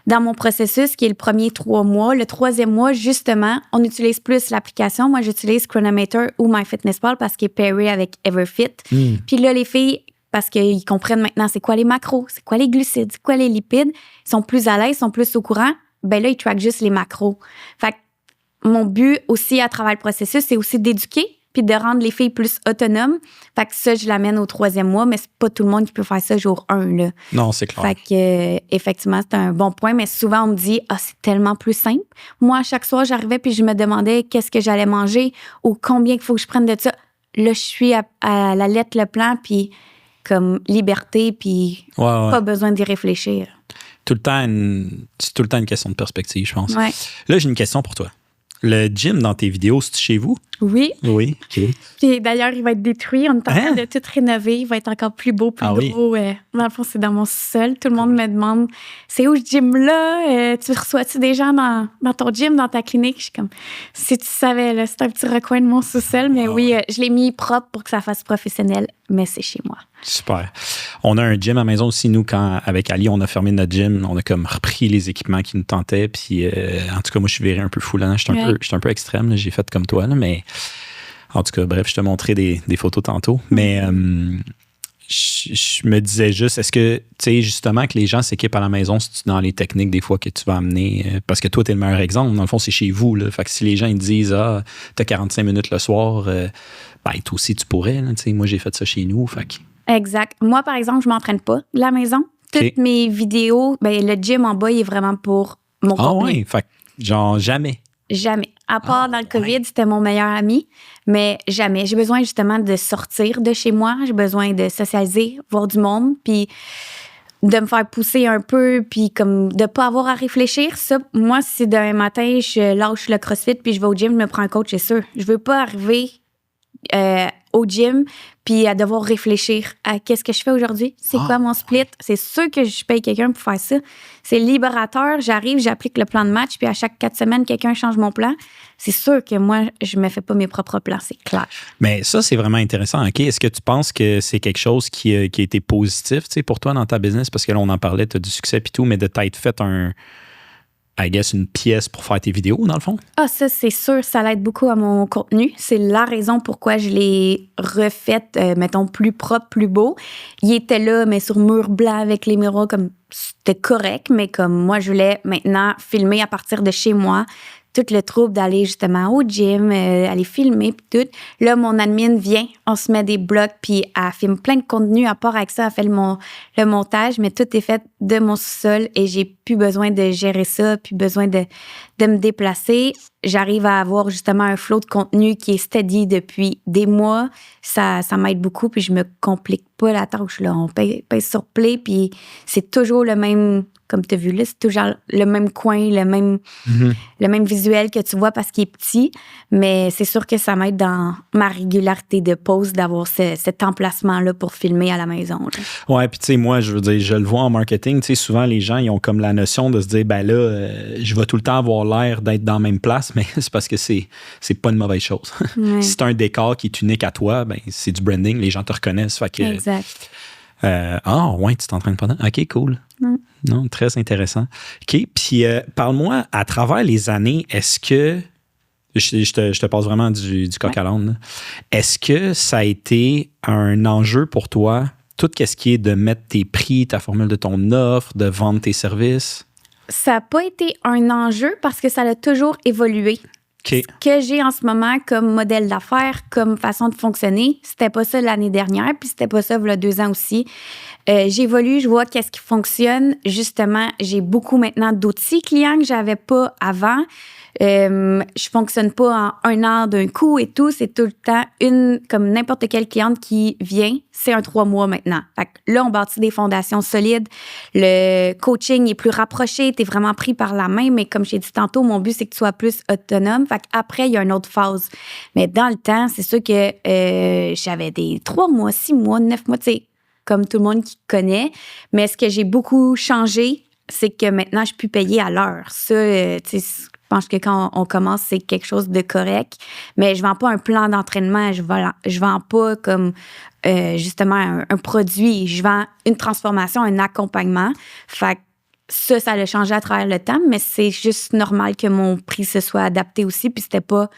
dans mon processus, qui est le premier 3 mois, le 3e mois, justement, on utilise plus l'application. Moi, j'utilise Chronometer ou MyFitnessPal parce qu'il est pairé avec Everfit. Puis là, les filles, parce qu'ils comprennent maintenant c'est quoi les macros, c'est quoi les glucides, c'est quoi les lipides, ils sont plus à l'aise, ils sont plus au courant. Ben là, ils traquent juste les macros. Fait que mon but aussi à travers le processus, c'est aussi d'éduquer puis de rendre les filles plus autonomes. Fait que ça, je l'amène au 3e mois, mais c'est pas tout le monde qui peut faire ça jour 1, là. Non, c'est clair. Fait que, effectivement, c'est un bon point, mais souvent, on me dit, c'est tellement plus simple. Moi, chaque soir, j'arrivais puis je me demandais qu'est-ce que j'allais manger ou combien il faut que je prenne de ça. Là, je suis à la lettre, le plan, puis comme liberté, puis pas besoin d'y réfléchir. C'est tout le temps une question de perspective, je pense. Ouais. Là, j'ai une question pour toi. Le gym dans tes vidéos, c'est chez vous? Oui. Oui, OK. Puis d'ailleurs, il va être détruit. On est en train de tout rénover. Il va être encore plus beau, plus gros. Oui. Dans le fond, c'est dans mon sous-sol. Tout le monde me demande, c'est où ce gym-là? Tu reçois-tu des gens dans ton gym, dans ta clinique? Je suis comme, si tu savais, là, c'est un petit recoin de mon sous-sol. Mais je l'ai mis propre pour que ça fasse professionnel, mais c'est chez moi. Super. On a un gym à la maison aussi. Nous, quand avec Ali, on a fermé notre gym, on a comme repris les équipements qui nous tentaient. Puis, en tout cas, moi, je suis viré un peu fou là. Je suis un peu extrême. Là. J'ai fait comme toi, là, mais en tout cas, bref, je te montrais des photos tantôt. Mais je me disais juste, est-ce que, tu sais, justement, que les gens s'équipent à la maison, c'est dans les techniques des fois que tu vas amener? Parce que toi, tu es le meilleur exemple. Dans le fond, c'est chez vous. Là. Fait que si les gens ils disent, t'as 45 minutes le soir, toi aussi, tu pourrais. Là, moi, j'ai fait ça chez nous. Fait que... Exact. Moi, par exemple, je m'entraîne pas de la maison. Toutes mes vidéos, le gym en bas, il est vraiment pour mon contenu. Ah oui, fait que genre jamais. Jamais. À part dans le COVID, c'était mon meilleur ami, mais jamais. J'ai besoin justement de sortir de chez moi. J'ai besoin de socialiser, voir du monde, puis de me faire pousser un peu, puis comme de pas avoir à réfléchir. Ça, moi, si demain matin, je lâche le CrossFit, puis je vais au gym, je me prends un coach, c'est sûr. Je veux pas arriver au gym, puis à devoir réfléchir à qu'est-ce que je fais aujourd'hui, c'est quoi mon split. C'est sûr que je paye quelqu'un pour faire ça. C'est libérateur. J'arrive, j'applique le plan de match, puis à chaque 4 semaines, quelqu'un change mon plan. C'est sûr que moi, je me fais pas mes propres plans, c'est clair. Mais ça, c'est vraiment intéressant. OK, est-ce que tu penses que c'est quelque chose qui a été positif pour toi dans ta business? Parce que là, on en parlait, tu as du succès et tout, mais de t'être fait I guess, une pièce pour faire tes vidéos, dans le fond? Ah, ça, c'est sûr, ça l'aide beaucoup à mon contenu. C'est la raison pourquoi je l'ai refait, mettons, plus propre, plus beau. Il était là, mais sur mur blanc avec les miroirs, comme c'était correct, mais comme moi, je voulais maintenant filmer à partir de chez moi. Tout le trouble d'aller justement au gym, aller filmer, puis tout. Là, mon admin vient, on se met des blocs, puis elle filme plein de contenu. À part avec ça, elle fait le montage, mais tout est fait de mon sous-sol et j'ai plus besoin de gérer ça, plus besoin de me déplacer. J'arrive à avoir justement un flow de contenu qui est steady depuis des mois. Ça m'aide beaucoup, puis je me complique pas la tâche. Là. On pèse sur play, puis c'est toujours le même... Comme tu as vu là, c'est toujours le même coin, le même visuel que tu vois parce qu'il est petit. Mais c'est sûr que ça m'aide dans ma régularité de pause d'avoir cet emplacement-là pour filmer à la maison. Là. Ouais, puis tu sais, moi, je veux dire, je le vois en marketing. Tu sais, souvent, les gens, ils ont comme la notion de se dire, ben là, je vais tout le temps avoir l'air d'être dans la même place, mais c'est parce que c'est pas une mauvaise chose. Ouais. Si t'as un décor qui est unique à toi, ben c'est du branding, les gens te reconnaissent. Fait que, exact. Ouais, tu t'entraînes pendant. OK, cool. Non, très intéressant. OK, puis parle-moi, à travers les années, est-ce que, je te passe vraiment du coq à l'âne, là. Est-ce que ça a été un enjeu pour toi, tout ce qui est de mettre tes prix, ta formule de ton offre, de vendre tes services? Ça n'a pas été un enjeu parce que ça a toujours évolué. Okay. Ce que j'ai en ce moment comme modèle d'affaires, comme façon de fonctionner, c'était pas ça l'année dernière, puis c'était pas ça il y a 2 ans aussi. J'évolue, je vois qu'est-ce qui fonctionne. Justement, j'ai beaucoup maintenant d'outils clients que j'avais pas avant. Je fonctionne pas en 1 an d'un coup et tout. C'est tout le temps comme n'importe quelle cliente qui vient, c'est un 3 mois maintenant. Fait que là, on bâtit des fondations solides. Le coaching est plus rapproché. T'es vraiment pris par la main. Mais comme j'ai dit tantôt, mon but, c'est que tu sois plus autonome. Fait qu'après, il y a une autre phase. Mais dans le temps, c'est sûr que j'avais des 3 mois, 6 mois, 9 mois, tu sais, comme tout le monde qui connaît. Mais ce que j'ai beaucoup changé, c'est que maintenant, je peux payer à l'heure. Ça, tu sais, je pense que quand on commence, c'est quelque chose de correct. Mais je vends pas un plan d'entraînement. Je vends pas comme justement un produit. Je vends une transformation, un accompagnement. Fait que ça a changé à travers le temps, mais c'est juste normal que mon prix se soit adapté aussi. Puis c'était pas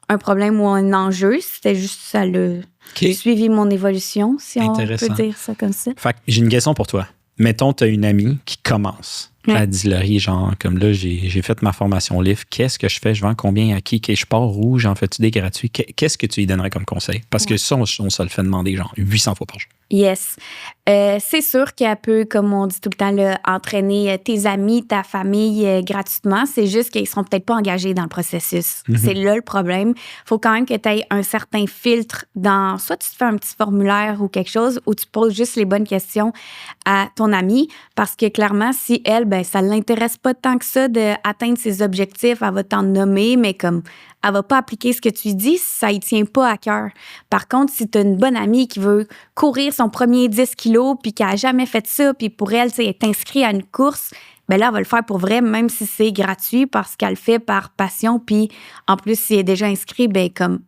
un problème ou un enjeu. C'était juste ça le suivi mon évolution, si on peut dire ça comme ça. Fait que j'ai une question pour toi. Mettons, tu as une amie qui commence à distillerie, genre, comme là, j'ai fait ma formation livre. Qu'est-ce que je fais? Je vends combien à qui? Je pars où? J'en fais-tu des gratuits? Qu'est-ce que tu lui donnerais comme conseil? Parce que ça, on se le fait demander, genre, 800 fois par jour. Yes. C'est sûr qu'elle peut, comme on dit tout le temps, là, entraîner tes amis, ta famille gratuitement. C'est juste qu'ils ne seront peut-être pas engagés dans le processus. Mm-hmm. C'est là le problème. Il faut quand même que tu aies un certain filtre dans... Soit tu te fais un petit formulaire ou quelque chose, ou tu poses juste les bonnes questions à ton ami. Parce que clairement, si elle, ben, ça ne l'intéresse pas tant que ça d'atteindre ses objectifs, elle va t'en nommer, mais comme... elle va pas appliquer ce que tu dis, ça y tient pas à cœur. Par contre, si tu as une bonne amie qui veut courir son premier 10 kilos puis qui a jamais fait ça, puis pour elle, elle est inscrite à une course, ben là, elle va le faire pour vrai, même si c'est gratuit, parce qu'elle le fait par passion. Puis en plus, si elle est déjà inscrite, ben comme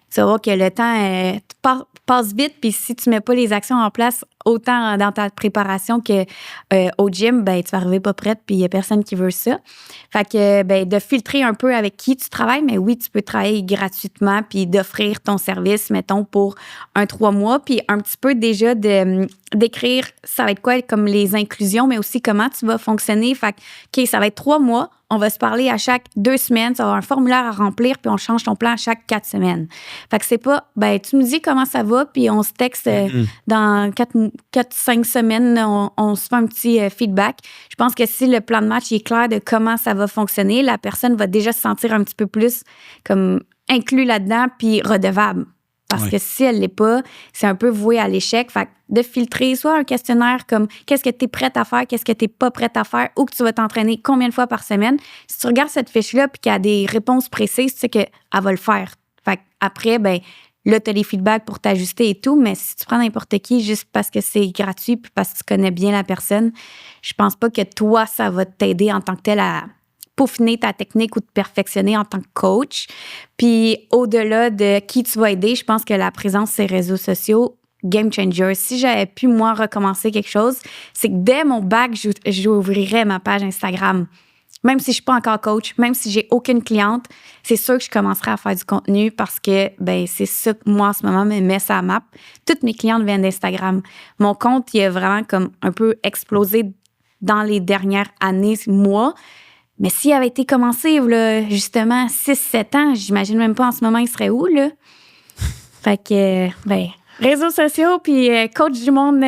tu vas voir que le temps passe vite, puis si tu mets pas les actions en place autant dans ta préparation que au gym, ben tu vas arriver pas prête, puis il y a personne qui veut ça. Fait que ben de filtrer un peu avec qui tu travailles, mais oui, tu peux travailler gratuitement, puis d'offrir ton service, mettons, pour 3 mois, puis un petit peu déjà d'écrire ça va être quoi comme les inclusions, mais aussi comment tu vas fonctionner. Fait que, OK, ça va être 3 mois, on va se parler à chaque 2 semaines, ça va avoir un formulaire à remplir, puis on change ton plan à chaque 4 semaines. Fait que c'est pas, ben tu me dis comment ça va, puis on se texte dans 4-5 semaines, on se fait un petit feedback. Je pense que si le plan de match est clair de comment ça va fonctionner, la personne va déjà se sentir un petit peu plus comme inclus là-dedans, puis redevable. Parce que si elle l'est pas, c'est un peu voué à l'échec. Fait que de filtrer soit un questionnaire comme qu'est-ce que tu es prête à faire, qu'est-ce que tu n'es pas prête à faire, ou que tu vas t'entraîner combien de fois par semaine. Si tu regardes cette fiche-là puis qu'il y a des réponses précises, tu sais qu'elle va le faire. Fait après, ben là, tu as les feedbacks pour t'ajuster et tout, mais si tu prends n'importe qui juste parce que c'est gratuit puis parce que tu connais bien la personne, je pense pas que toi, ça va t'aider en tant que tel à peaufiner ta technique ou te perfectionner en tant que coach. Puis au-delà de qui tu vas aider, je pense que la présence sur les réseaux sociaux, game changer. Si j'avais pu, moi, recommencer quelque chose, c'est que dès mon bac, j'ouvrirais ma page Instagram. Même si je suis pas encore coach, même si j'ai aucune cliente, c'est sûr que je commencerai à faire du contenu parce que ben c'est ça que moi en ce moment me met sur la map. Toutes mes clientes viennent d'Instagram. Mon compte, il a vraiment comme un peu explosé dans les dernières années, mois. Mais s'il avait été commencé, là, justement, 6-7 ans, j'imagine même pas en ce moment, il serait où, là? Fait que, ben, réseaux sociaux puis coach du monde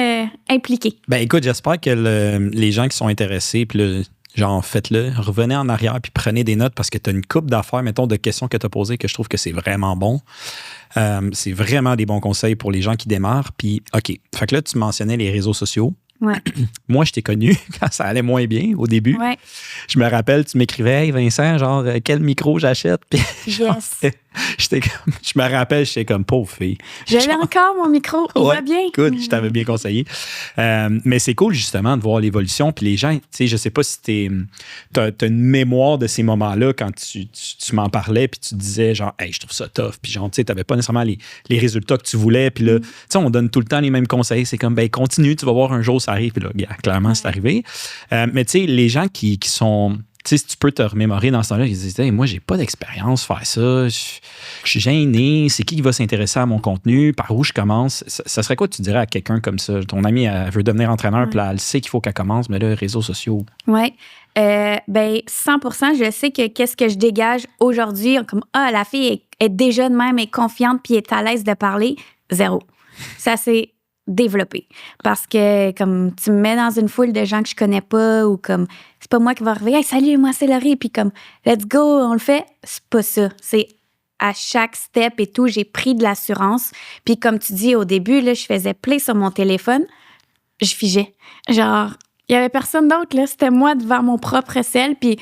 impliqué. Ben écoute, j'espère que les gens qui sont intéressés, puis là, genre, faites-le, revenez en arrière puis prenez des notes parce que tu as une couple d'affaires, mettons, de questions que tu as posées que je trouve que c'est vraiment bon. C'est vraiment des bons conseils pour les gens qui démarrent. Puis, OK, fait que là, tu mentionnais les réseaux sociaux. Ouais. Moi, je t'ai connu quand ça allait moins bien au début. Ouais. Je me rappelle, tu m'écrivais, hey Vincent, genre, quel micro j'achète? Puis, Yes. Je me rappelle, j'étais comme pauvre fille. J'avais encore mon micro, il va bien. Écoute, je t'avais bien conseillé. Mais c'est cool, justement, de voir l'évolution. Puis les gens, tu sais, je sais pas si t'as une mémoire de ces moments-là quand tu m'en parlais, puis tu disais, genre, hey, je trouve ça tough. Puis genre, tu sais, t'avais pas nécessairement les résultats que tu voulais. Puis là, tu sais, on donne tout le temps les mêmes conseils. C'est comme, ben, continue, tu vas voir un jour, ça arrive. Puis là, clairement, c'est arrivé. Mais tu sais, les gens qui sont. Tu sais, si tu peux te remémorer dans ce temps-là, ils disent hey, moi, j'ai pas d'expérience faire ça, je suis gêné, c'est qui va s'intéresser à mon contenu, par où je commence? Ça serait quoi tu dirais à quelqu'un comme ça? Ton amie, elle veut devenir entraîneur, puis là, elle sait qu'il faut qu'elle commence, mais là, réseaux sociaux. Oui. Ben 100%, je sais que qu'est-ce que je dégage aujourd'hui, comme la fille est déjà de même, est confiante, puis est à l'aise de parler, zéro. Ça, c'est développer. Parce que, comme, tu me mets dans une foule de gens que je connais pas ou comme, c'est pas moi qui va arriver, hey, salut, moi, c'est Laurie, puis comme, let's go, on le fait. C'est pas ça. C'est à chaque step et tout, j'ai pris de l'assurance. Puis, comme tu dis au début, là, je faisais play sur mon téléphone, je figeais. Genre, il y avait personne d'autre, là. C'était moi devant mon propre sel, puis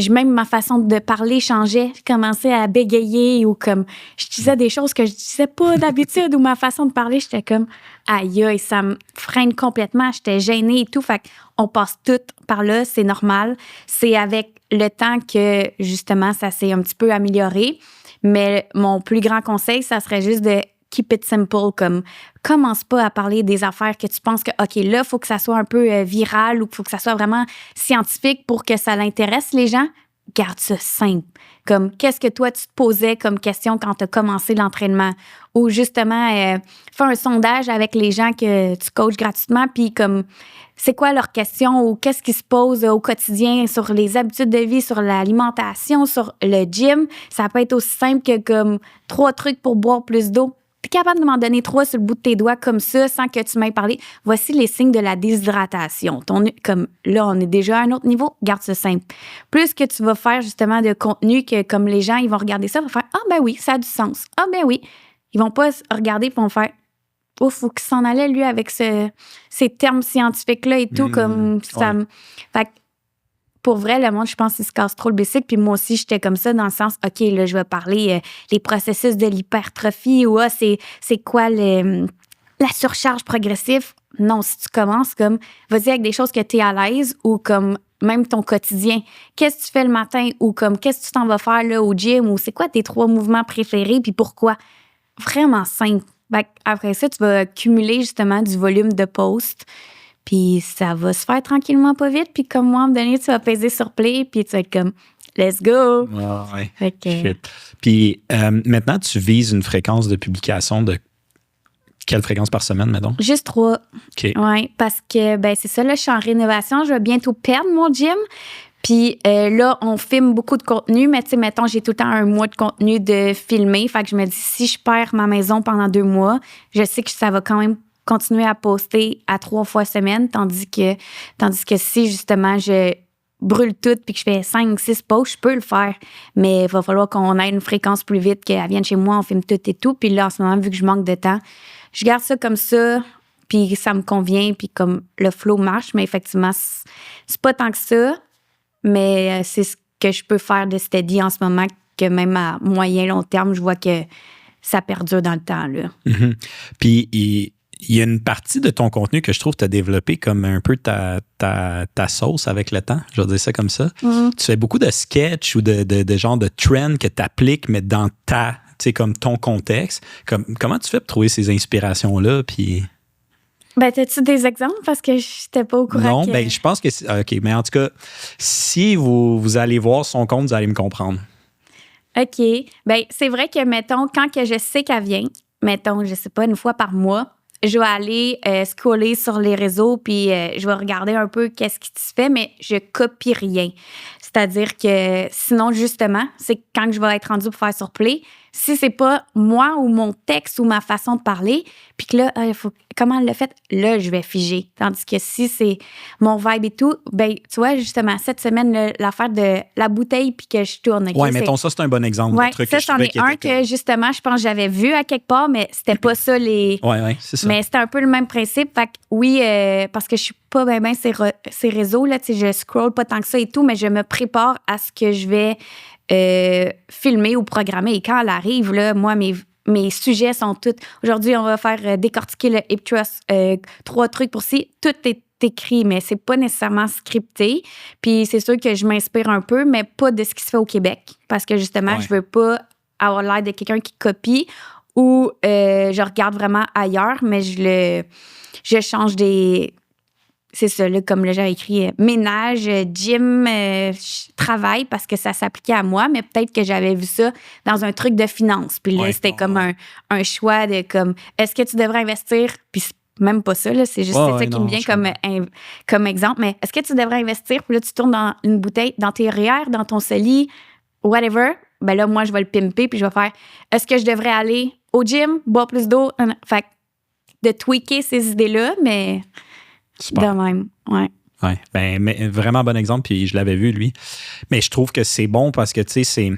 même ma façon de parler changeait. Je commençais à bégayer ou comme je disais des choses que je disais pas d'habitude ou ma façon de parler, j'étais comme aïe, ça me freine complètement. J'étais gênée et tout. Fait qu'on passe tout par là, c'est normal. C'est avec le temps que justement ça s'est un petit peu amélioré. Mais mon plus grand conseil, ça serait juste de keep it simple, comme commence pas à parler des affaires que tu penses que, OK, là, il faut que ça soit un peu viral ou qu'il faut que ça soit vraiment scientifique pour que ça l'intéresse les gens. Garde ça simple. Comme, qu'est-ce que toi, tu te posais comme question quand tu as commencé l'entraînement? Ou justement, fais un sondage avec les gens que tu coaches gratuitement, puis comme, c'est quoi leurs questions ou qu'est-ce qui se pose au quotidien sur les habitudes de vie, sur l'alimentation, sur le gym? Ça peut être aussi simple que comme 3 trucs pour boire plus d'eau. Tu es capable de m'en donner 3 sur le bout de tes doigts comme ça, sans que tu m'aies parlé. Voici les signes de la déshydratation. Comme là, on est déjà à un autre niveau, garde ça simple. Plus que tu vas faire justement de contenu que comme les gens, ils vont regarder ça, ils vont faire « Ah ben oui, ça a du sens. Ah ben oui. » Ils vont pas regarder et vont faire « Oh, faut qu'il s'en allait, lui, avec ces termes scientifiques-là et tout. » comme ça. Ouais. Fait que, pour vrai, le monde, je pense qu'il se casse trop le bicycle. Puis moi aussi, j'étais comme ça dans le sens, OK, là, je vais parler les processus de l'hypertrophie ou c'est quoi la surcharge progressive. Non, si tu commences comme, vas-y avec des choses que tu es à l'aise ou comme même ton quotidien. Qu'est-ce que tu fais le matin ou comme qu'est-ce que tu t'en vas faire là, au gym ou c'est quoi tes 3 mouvements préférés puis pourquoi? Vraiment simple. Après ça, tu vas cumuler justement du volume de posts. Puis ça va se faire tranquillement, pas vite. Puis comme moi, à un moment donné, tu vas peser sur play, puis tu vas être comme « Let's go! » Ouais. Shit. Puis maintenant, tu vises une fréquence de publication de quelle fréquence par semaine, mettons? Juste 3. OK. Oui, parce que, ben c'est ça, là, je suis en rénovation. Je vais bientôt perdre mon gym. Puis là, on filme beaucoup de contenu, mais tu sais, mettons, j'ai tout le temps un mois de contenu de filmer. Fait que je me dis, si je perds ma maison pendant 2 mois, je sais que ça va quand même continuer à poster à 3 fois semaine, tandis que si justement je brûle tout puis que je fais 5-6 posts, je peux le faire, mais il va falloir qu'on ait une fréquence plus vite, qu'elle vienne chez moi, on filme tout et tout, puis là en ce moment, vu que je manque de temps, je garde ça comme ça, puis ça me convient, puis comme le flow marche, mais effectivement, c'est pas tant que ça, mais c'est ce que je peux faire de steady en ce moment, que même à moyen long terme, je vois que ça perdure dans le temps, là. Mm-hmm. Puis il y a une partie de ton contenu que je trouve que tu as développé comme un peu ta sauce avec le temps. Je vais dire ça comme ça. Mm. Tu fais beaucoup de sketch ou de genre de trend que tu appliques, mais dans tu sais, comme ton contexte. Comment tu fais pour trouver ces inspirations-là? Puis Ben, t'as-tu des exemples? Parce que je n'étais pas au courant. Non, ben je pense que... OK, mais en tout cas, si vous allez voir son compte, vous allez me comprendre. OK. Ben c'est vrai que, mettons, quand que je sais qu'elle vient, mettons, je sais pas, une fois par mois, je vais aller scroller sur les réseaux, puis je vais regarder un peu qu'est-ce qui se fait, mais je copie rien. C'est-à-dire que sinon, justement, c'est quand je vais être rendue pour faire sur Play, si c'est pas moi ou mon texte ou ma façon de parler, puis que là, il faut comment elle l'a fait, là, je vais figer. Tandis que si c'est mon vibe et tout, ben tu vois, justement, cette semaine, l'affaire de la bouteille puis que je tourne. Okay, ouais, mettons, ça, c'est un bon exemple. Ouais, de truc ça, que c'en est un que, justement, je pense que j'avais vu à quelque part, mais c'était pas ça les... Ouais, c'est ça. Mais c'était un peu le même principe. Fait que oui, parce que je suis pas bien ces réseaux, là, tu sais, je scroll pas tant que ça et tout, mais je me prépare à ce que je vais filmer ou programmer. Et quand elle arrive, là, moi, mes sujets sont tous... Aujourd'hui, on va faire décortiquer le hip thrust, 3 trucs pour ci. Tout est écrit, mais c'est pas nécessairement scripté. Puis c'est sûr que je m'inspire un peu, mais pas de ce qui se fait au Québec. Parce que justement, je veux pas avoir l'air de quelqu'un qui copie ou je regarde vraiment ailleurs, mais je change des... C'est ça, là, comme là, j'ai écrit ménage, gym, travail, parce que ça s'appliquait à moi, mais peut-être que j'avais vu ça dans un truc de finance. Puis là, c'était comme un choix de comme, est-ce que tu devrais investir? Puis c'est même pas ça, là, c'est juste ça qui me vient comme exemple. Mais est-ce que tu devrais investir? Puis là, tu tournes dans une bouteille, dans tes REER, dans ton CELI, whatever. Ben là, moi, je vais le pimper, puis je vais faire, est-ce que je devrais aller au gym, boire plus d'eau? Fait que de tweaker ces idées-là, mais... Super. De même, ouais. Ouais, ben, mais vraiment bon exemple, puis je l'avais vu, lui. Mais je trouve que c'est bon parce que, tu sais, c'est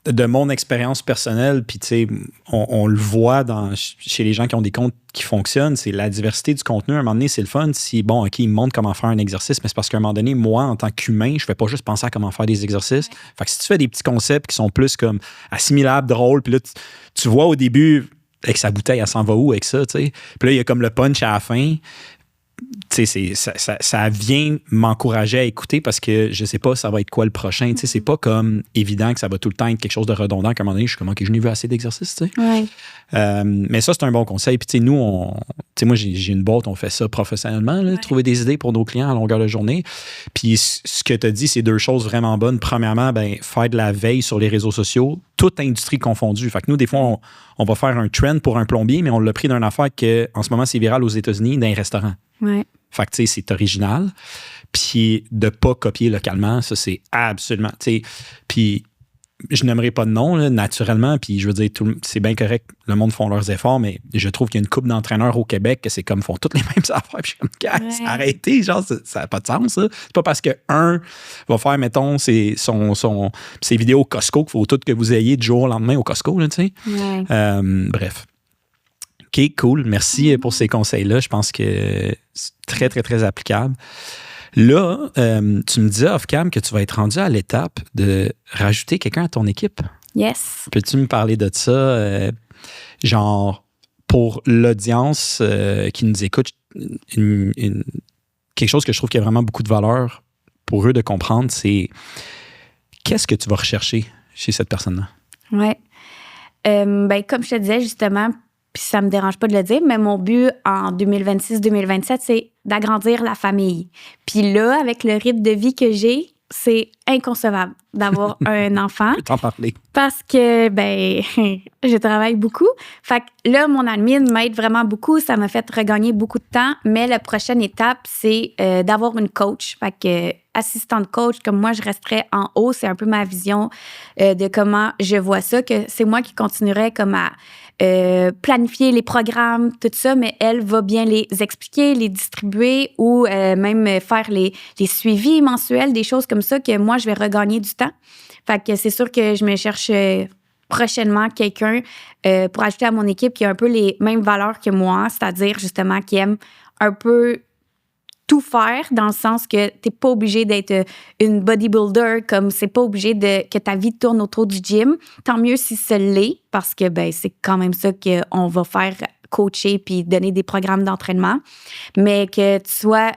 de mon expérience personnelle, puis, tu sais, on le voit chez les gens qui ont des comptes qui fonctionnent, c'est la diversité du contenu. À un moment donné, c'est le fun. Si, bon, OK, ils me montrent comment faire un exercice, mais c'est parce qu'à un moment donné, moi, en tant qu'humain, je fais pas juste penser à comment faire des exercices. Ouais. Fait que si tu fais des petits concepts qui sont plus comme assimilables, drôles, puis là, tu vois au début... avec sa bouteille, elle s'en va où avec ça, tu sais? Puis là, il y a comme le punch à la fin. Tu sais, ça vient m'encourager à écouter parce que je sais pas ça va être quoi le prochain. Tu sais, c'est pas comme évident que ça va tout le temps être quelque chose de redondant. Qu'à un moment donné, je suis comme, OK, je n'ai vu assez d'exercices, tu sais. Ouais. Mais ça, c'est un bon conseil. Puis, tu sais, nous, tu sais, moi, j'ai une boîte, on fait ça professionnellement, là, trouver des idées pour nos clients à longueur de journée. Puis, ce que tu as dit, c'est 2 choses vraiment bonnes. Premièrement, ben, faire de la veille sur les réseaux sociaux, toute industrie confondue. Fait que nous, des fois, on va faire un trend pour un plombier, mais on l'a pris d'une affaire que, en ce moment, c'est viral aux États-Unis, dans un restaurant. Ouais. Fait que, tu sais, c'est original. Puis, de pas copier localement, ça, c'est absolument, tu sais. Puis, je n'aimerais pas de nom, là, naturellement. Puis, je veux dire, c'est bien correct. Le monde font leurs efforts, mais je trouve qu'il y a une couple d'entraîneurs au Québec que c'est comme, font toutes les mêmes affaires. Puis, je suis comme, guys, arrêtez, genre, ça n'a pas de sens, ça. C'est pas parce qu'un va faire, mettons, ses vidéos Costco qu'il faut tout que vous ayez du jour au lendemain au Costco, là, tu sais. Ouais. Bref. OK, cool. Merci pour ces conseils-là. Je pense que c'est très, très, très applicable. Là, tu me disais off-cam que tu vas être rendu à l'étape de rajouter quelqu'un à ton équipe. Yes. Peux-tu me parler de ça? Genre, pour l'audience qui nous écoute, quelque chose que je trouve qui a vraiment beaucoup de valeur pour eux de comprendre, c'est qu'est-ce que tu vas rechercher chez cette personne-là? Oui. Ben, comme je te disais, justement, puis ça me dérange pas de le dire, mais mon but en 2026-2027, c'est d'agrandir la famille. Puis là, avec le rythme de vie que j'ai, c'est inconcevable d'avoir un enfant. Je peux t'en parler. Parce que, ben, je travaille beaucoup. Fait que là, mon admin m'aide vraiment beaucoup. Ça m'a fait regagner beaucoup de temps. Mais la prochaine étape, c'est d'avoir une coach. Fait que assistante coach, comme moi, je resterais en haut. C'est un peu ma vision de comment je vois ça, que c'est moi qui continuerais comme à planifier les programmes, tout ça, mais elle va bien les expliquer, les distribuer ou même faire les suivis mensuels, des choses comme ça que moi, je vais regagner du temps. Fait que c'est sûr que je me cherche prochainement quelqu'un pour ajouter à mon équipe qui a un peu les mêmes valeurs que moi, c'est-à-dire justement qui aime un peu tout faire dans le sens que t'es pas obligé d'être une bodybuilder, comme c'est pas obligé que ta vie tourne autour du gym. Tant mieux si ce l'est, parce que ben c'est quand même ça qu'on va faire, coacher puis donner des programmes d'entraînement. Mais que tu sois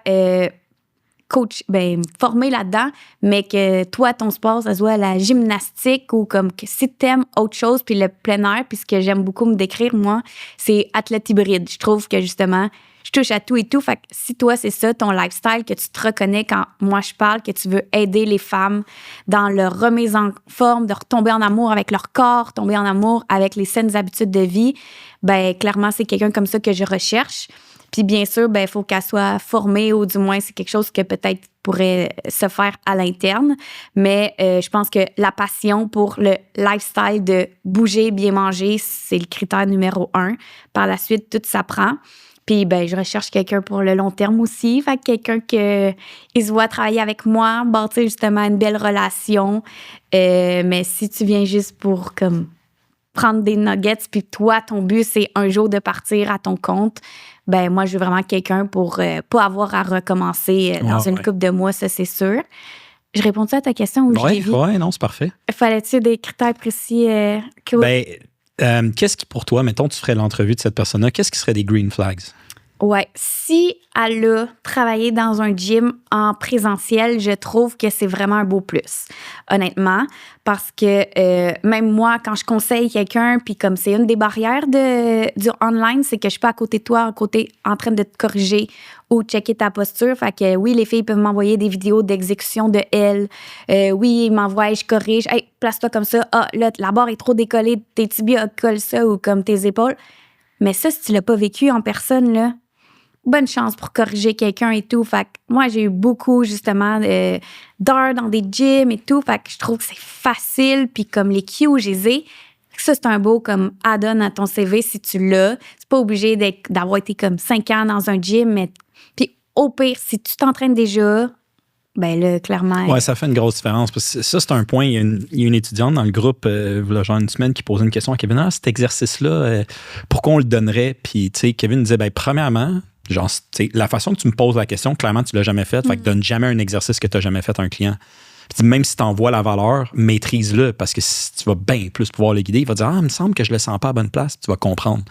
formé là-dedans, mais que toi, ton sport, ça soit la gymnastique ou comme que si t'aimes autre chose, puis le plein air, puis ce que j'aime beaucoup me décrire, moi, c'est athlète hybride. Je trouve que justement, je touche à tout et tout. Fait que si toi, c'est ça, ton lifestyle, que tu te reconnais quand moi je parle, que tu veux aider les femmes dans leur remise en forme, de retomber en amour avec leur corps, tomber en amour avec les saines habitudes de vie, ben clairement, c'est quelqu'un comme ça que je recherche. Puis bien sûr, ben il faut qu'elle soit formée ou du moins, c'est quelque chose que peut-être pourrait se faire à l'interne. Mais je pense que la passion pour le lifestyle de bouger, bien manger, c'est le critère numéro 1. Par la suite, tout s'apprend. Puis, ben, je recherche quelqu'un pour le long terme aussi. Fait que quelqu'un qui se voit travailler avec moi, bâtir justement une belle relation. Mais si tu viens juste pour comme prendre des nuggets, puis toi, ton but, c'est un jour de partir à ton compte, ben moi, je veux vraiment quelqu'un pour pas avoir à recommencer dans une couple de mois, ça, c'est sûr. Je réponds-tu à ta question ou je dévie? Oui, non, c'est parfait. Fallait-tu des critères précis? Qu'est-ce qui, pour toi, mettons, tu ferais l'entrevue de cette personne-là, qu'est-ce qui serait des green flags? Ouais, si elle a travaillé dans un gym en présentiel, je trouve que c'est vraiment un beau plus, honnêtement, parce que même moi, quand je conseille quelqu'un, puis comme c'est une des barrières du online, c'est que je suis pas à côté de toi, en train de te corriger ou checker ta posture. Fait que oui, les filles peuvent m'envoyer des vidéos d'exécution de elles. Oui, ils m'envoient, je corrige. Hey, place-toi comme ça. Ah, là, la barre est trop décollée, tes tibias collent ça ou comme tes épaules. Mais ça, si tu l'as pas vécu en personne, là, bonne chance pour corriger quelqu'un et tout. Fait que moi, j'ai eu beaucoup, justement, d'heures dans des gyms et tout. Fait que je trouve que c'est facile. Puis comme les cues, je les ai. Ça, c'est un beau comme add-on à ton CV si tu l'as. C'est pas obligé d'avoir été comme 5 ans dans un gym. Mais puis au pire, si tu t'entraînes déjà, ben là, clairement... Ouais, ça fait une grosse différence. Parce que ça, c'est un point. Il y a une étudiante dans le groupe, genre une semaine, qui posait une question à Kevin. Ah, cet exercice-là, pourquoi on le donnerait? Puis, tu sais, Kevin disait, ben premièrement... Genre, la façon que tu me poses la question, clairement, tu ne l'as jamais faite. Fait que donne jamais un exercice que tu n'as jamais fait à un client. Puis même si tu envoies la valeur, maîtrise-le parce que si tu vas bien plus pouvoir le guider, il va dire il me semble que je le sens pas à bonne place. Tu vas comprendre.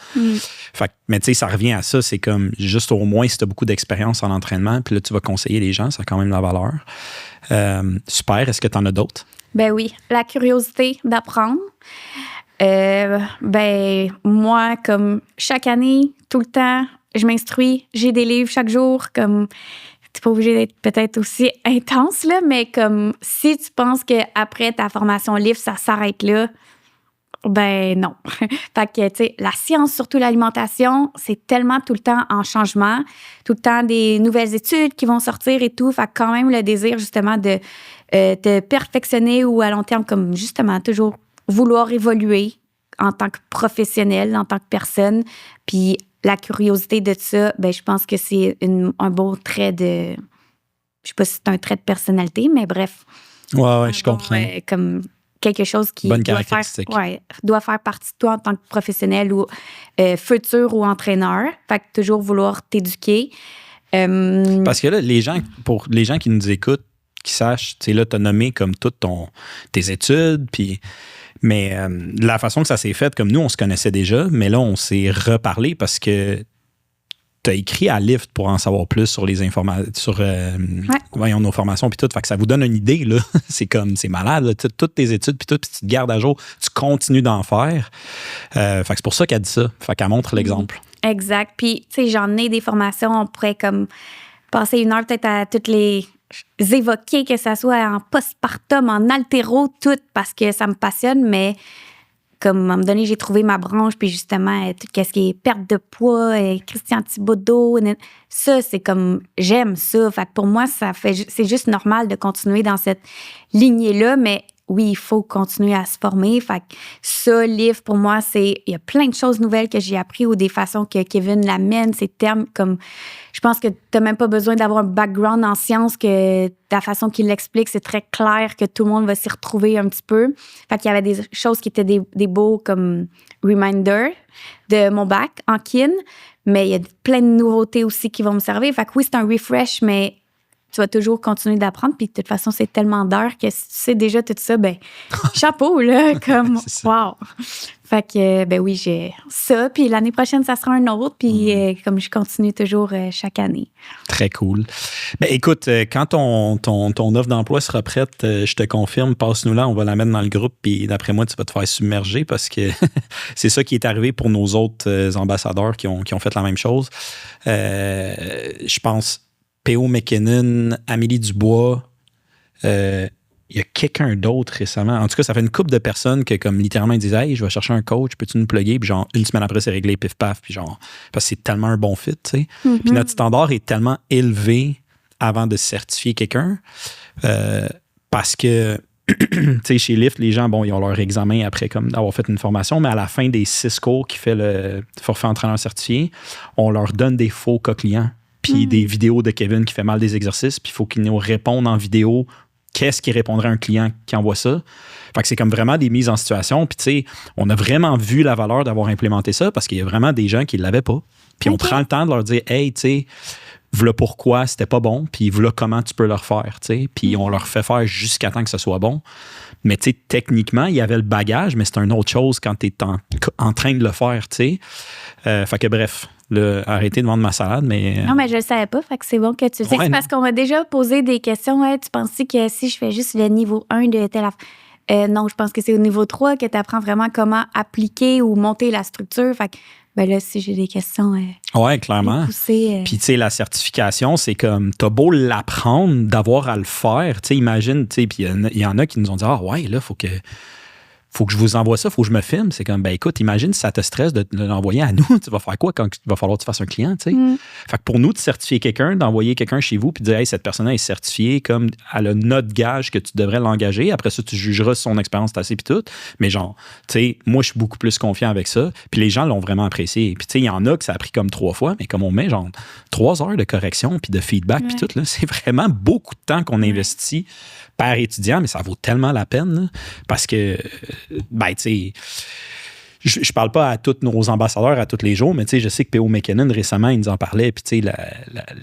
Fait que, mais tu sais, ça revient à ça. C'est comme juste au moins si tu as beaucoup d'expérience en entraînement, puis là, tu vas conseiller les gens, ça a quand même la valeur. Super. Est-ce que tu en as d'autres? Ben oui. La curiosité d'apprendre. Ben, moi, comme chaque année, tout le temps, je m'instruis, j'ai des livres chaque jour, comme t'es pas obligé d'être peut-être aussi intense, là, mais comme si tu penses qu'après ta formation livre, ça s'arrête là, ben non. Fait que, tu sais, la science, surtout l'alimentation, c'est tellement tout le temps en changement, tout le temps des nouvelles études qui vont sortir et tout. Fait que quand même le désir, justement, de te perfectionner ou à long terme, comme justement, toujours vouloir évoluer en tant que professionnel, en tant que personne, puis la curiosité de ça, ben je pense que c'est un beau trait de... Je sais pas si c'est un trait de personnalité, mais bref. Ouais, je comprends. Comme quelque chose qui bonne doit faire partie de toi en tant que professionnel ou futur ou entraîneur. Fait que toujours vouloir t'éduquer. Parce que là, pour les gens qui nous écoutent, qui sachent, tu sais, là, t'as nommé comme toutes tes études, puis... Mais la façon que ça s'est fait, comme nous, on se connaissait déjà, mais là, on s'est reparlé parce que tu as écrit à Lift pour en savoir plus sur les informations, sur nos formations puis tout. Fait que ça vous donne une idée, là. C'est malade, là. Toutes tes études puis tout, puis tu te gardes à jour, tu continues d'en faire. Fait que c'est pour ça qu'elle dit ça. Fait qu'elle montre l'exemple. Exact. Puis, tu sais, j'en ai des formations, on pourrait comme passer une heure peut-être à toutes les évoquer, que ça soit en postpartum, en altéro, tout, parce que ça me passionne, mais comme à un moment donné, j'ai trouvé ma branche, puis justement, tout ce qui est perte de poids, Christian Thibodeau, ça, c'est comme, j'aime ça. Fait que pour moi, c'est juste normal de continuer dans cette lignée-là, mais oui, il faut continuer à se former. Fait que ça, livre, pour moi, il y a plein de choses nouvelles que j'ai appris ou des façons que Kevin l'amène, ces termes comme, je pense que t'as même pas besoin d'avoir un background en sciences, que la façon qu'il l'explique, c'est très clair que tout le monde va s'y retrouver un petit peu. Fait qu'il y avait des choses qui étaient des beaux comme reminder de mon bac en kin, mais il y a plein de nouveautés aussi qui vont me servir. Fait que oui, c'est un refresh, mais tu vas toujours continuer d'apprendre. Puis de toute façon, c'est tellement d'heures que si tu sais déjà tout ça, ben chapeau, là, comme wow. Fait que, ben oui, j'ai ça. Puis l'année prochaine, ça sera un autre. Puis comme je continue toujours chaque année. Très cool. Ben écoute, quand ton offre d'emploi sera prête, je te confirme, passe-nous là, on va la mettre dans le groupe. Puis d'après moi, tu vas te faire submerger parce que c'est ça qui est arrivé pour nos autres ambassadeurs qui ont fait la même chose. Je pense P.O. McKinnon, Amélie Dubois, il y a quelqu'un d'autre récemment. En tout cas, ça fait une couple de personnes que, comme littéralement, ils disent « Hey, je vais chercher un coach, peux-tu nous plugger? » Puis genre, une semaine après, c'est réglé, pif paf. Puis genre, parce que c'est tellement un bon fit, tu sais. Mm-hmm. Puis notre standard est tellement élevé avant de certifier quelqu'un parce que, tu sais, chez Lyft, les gens, bon, ils ont leur examen après comme avoir fait une formation, mais à la fin des 6 cours qui fait le forfait entraîneur certifié, on leur donne des faux cas clients. Puis des vidéos de Kevin qui fait mal des exercices, puis il faut qu'il nous réponde en vidéo qu'est-ce qui répondrait à un client qui envoie ça. Fait que c'est comme vraiment des mises en situation. Puis tu sais, on a vraiment vu la valeur d'avoir implémenté ça parce qu'il y a vraiment des gens qui ne l'avaient pas. Puis on prend le temps de leur dire « Hey, tu sais, voilà pourquoi c'était pas bon, puis voilà comment tu peux le refaire. » Puis on leur fait faire jusqu'à temps que ce soit bon. Mais tu sais, techniquement, il y avait le bagage, mais c'est une autre chose quand tu es en train de le faire, tu sais. Fait que bref, arrêtez de vendre ma salade, mais... Non, mais je le savais pas, fait que c'est bon que tu le sais. C'est parce qu'on m'a déjà posé des questions. Ouais, tu penses que si je fais juste le niveau 1 de telle affaire... non, je pense que c'est au niveau 3 que tu apprends vraiment comment appliquer ou monter la structure. Fait que, ben là, si j'ai des questions... ouais, clairement. Puis, tu sais, la certification, c'est comme, t'as beau l'apprendre, d'avoir à le faire. Tu sais, imagine, tu sais, puis il y en a qui nous ont dit, ah ouais, là, faut que je vous envoie ça, faut que je me filme. C'est comme, ben écoute, imagine si ça te stresse de l'envoyer à nous. Tu vas faire quoi quand il va falloir que tu fasses un client, tu sais? Fait que pour nous, de certifier quelqu'un, d'envoyer quelqu'un chez vous, puis de dire, hey, cette personne-là est certifiée comme elle a notre gage que tu devrais l'engager. Après ça, tu jugeras son expérience assez puis tout. Mais genre, tu sais, moi, je suis beaucoup plus confiant avec ça. Puis les gens l'ont vraiment apprécié. Puis tu sais, il y en a que ça a pris comme 3 fois, mais comme on met genre 3 heures de correction puis de feedback puis tout, là, c'est vraiment beaucoup de temps qu'on investit par étudiant, mais ça vaut tellement la peine, là, parce que, ben, tu sais, je parle pas à tous nos ambassadeurs à tous les jours, mais tu sais, je sais que P.O. McKinnon, récemment, il nous en parlait, puis tu sais,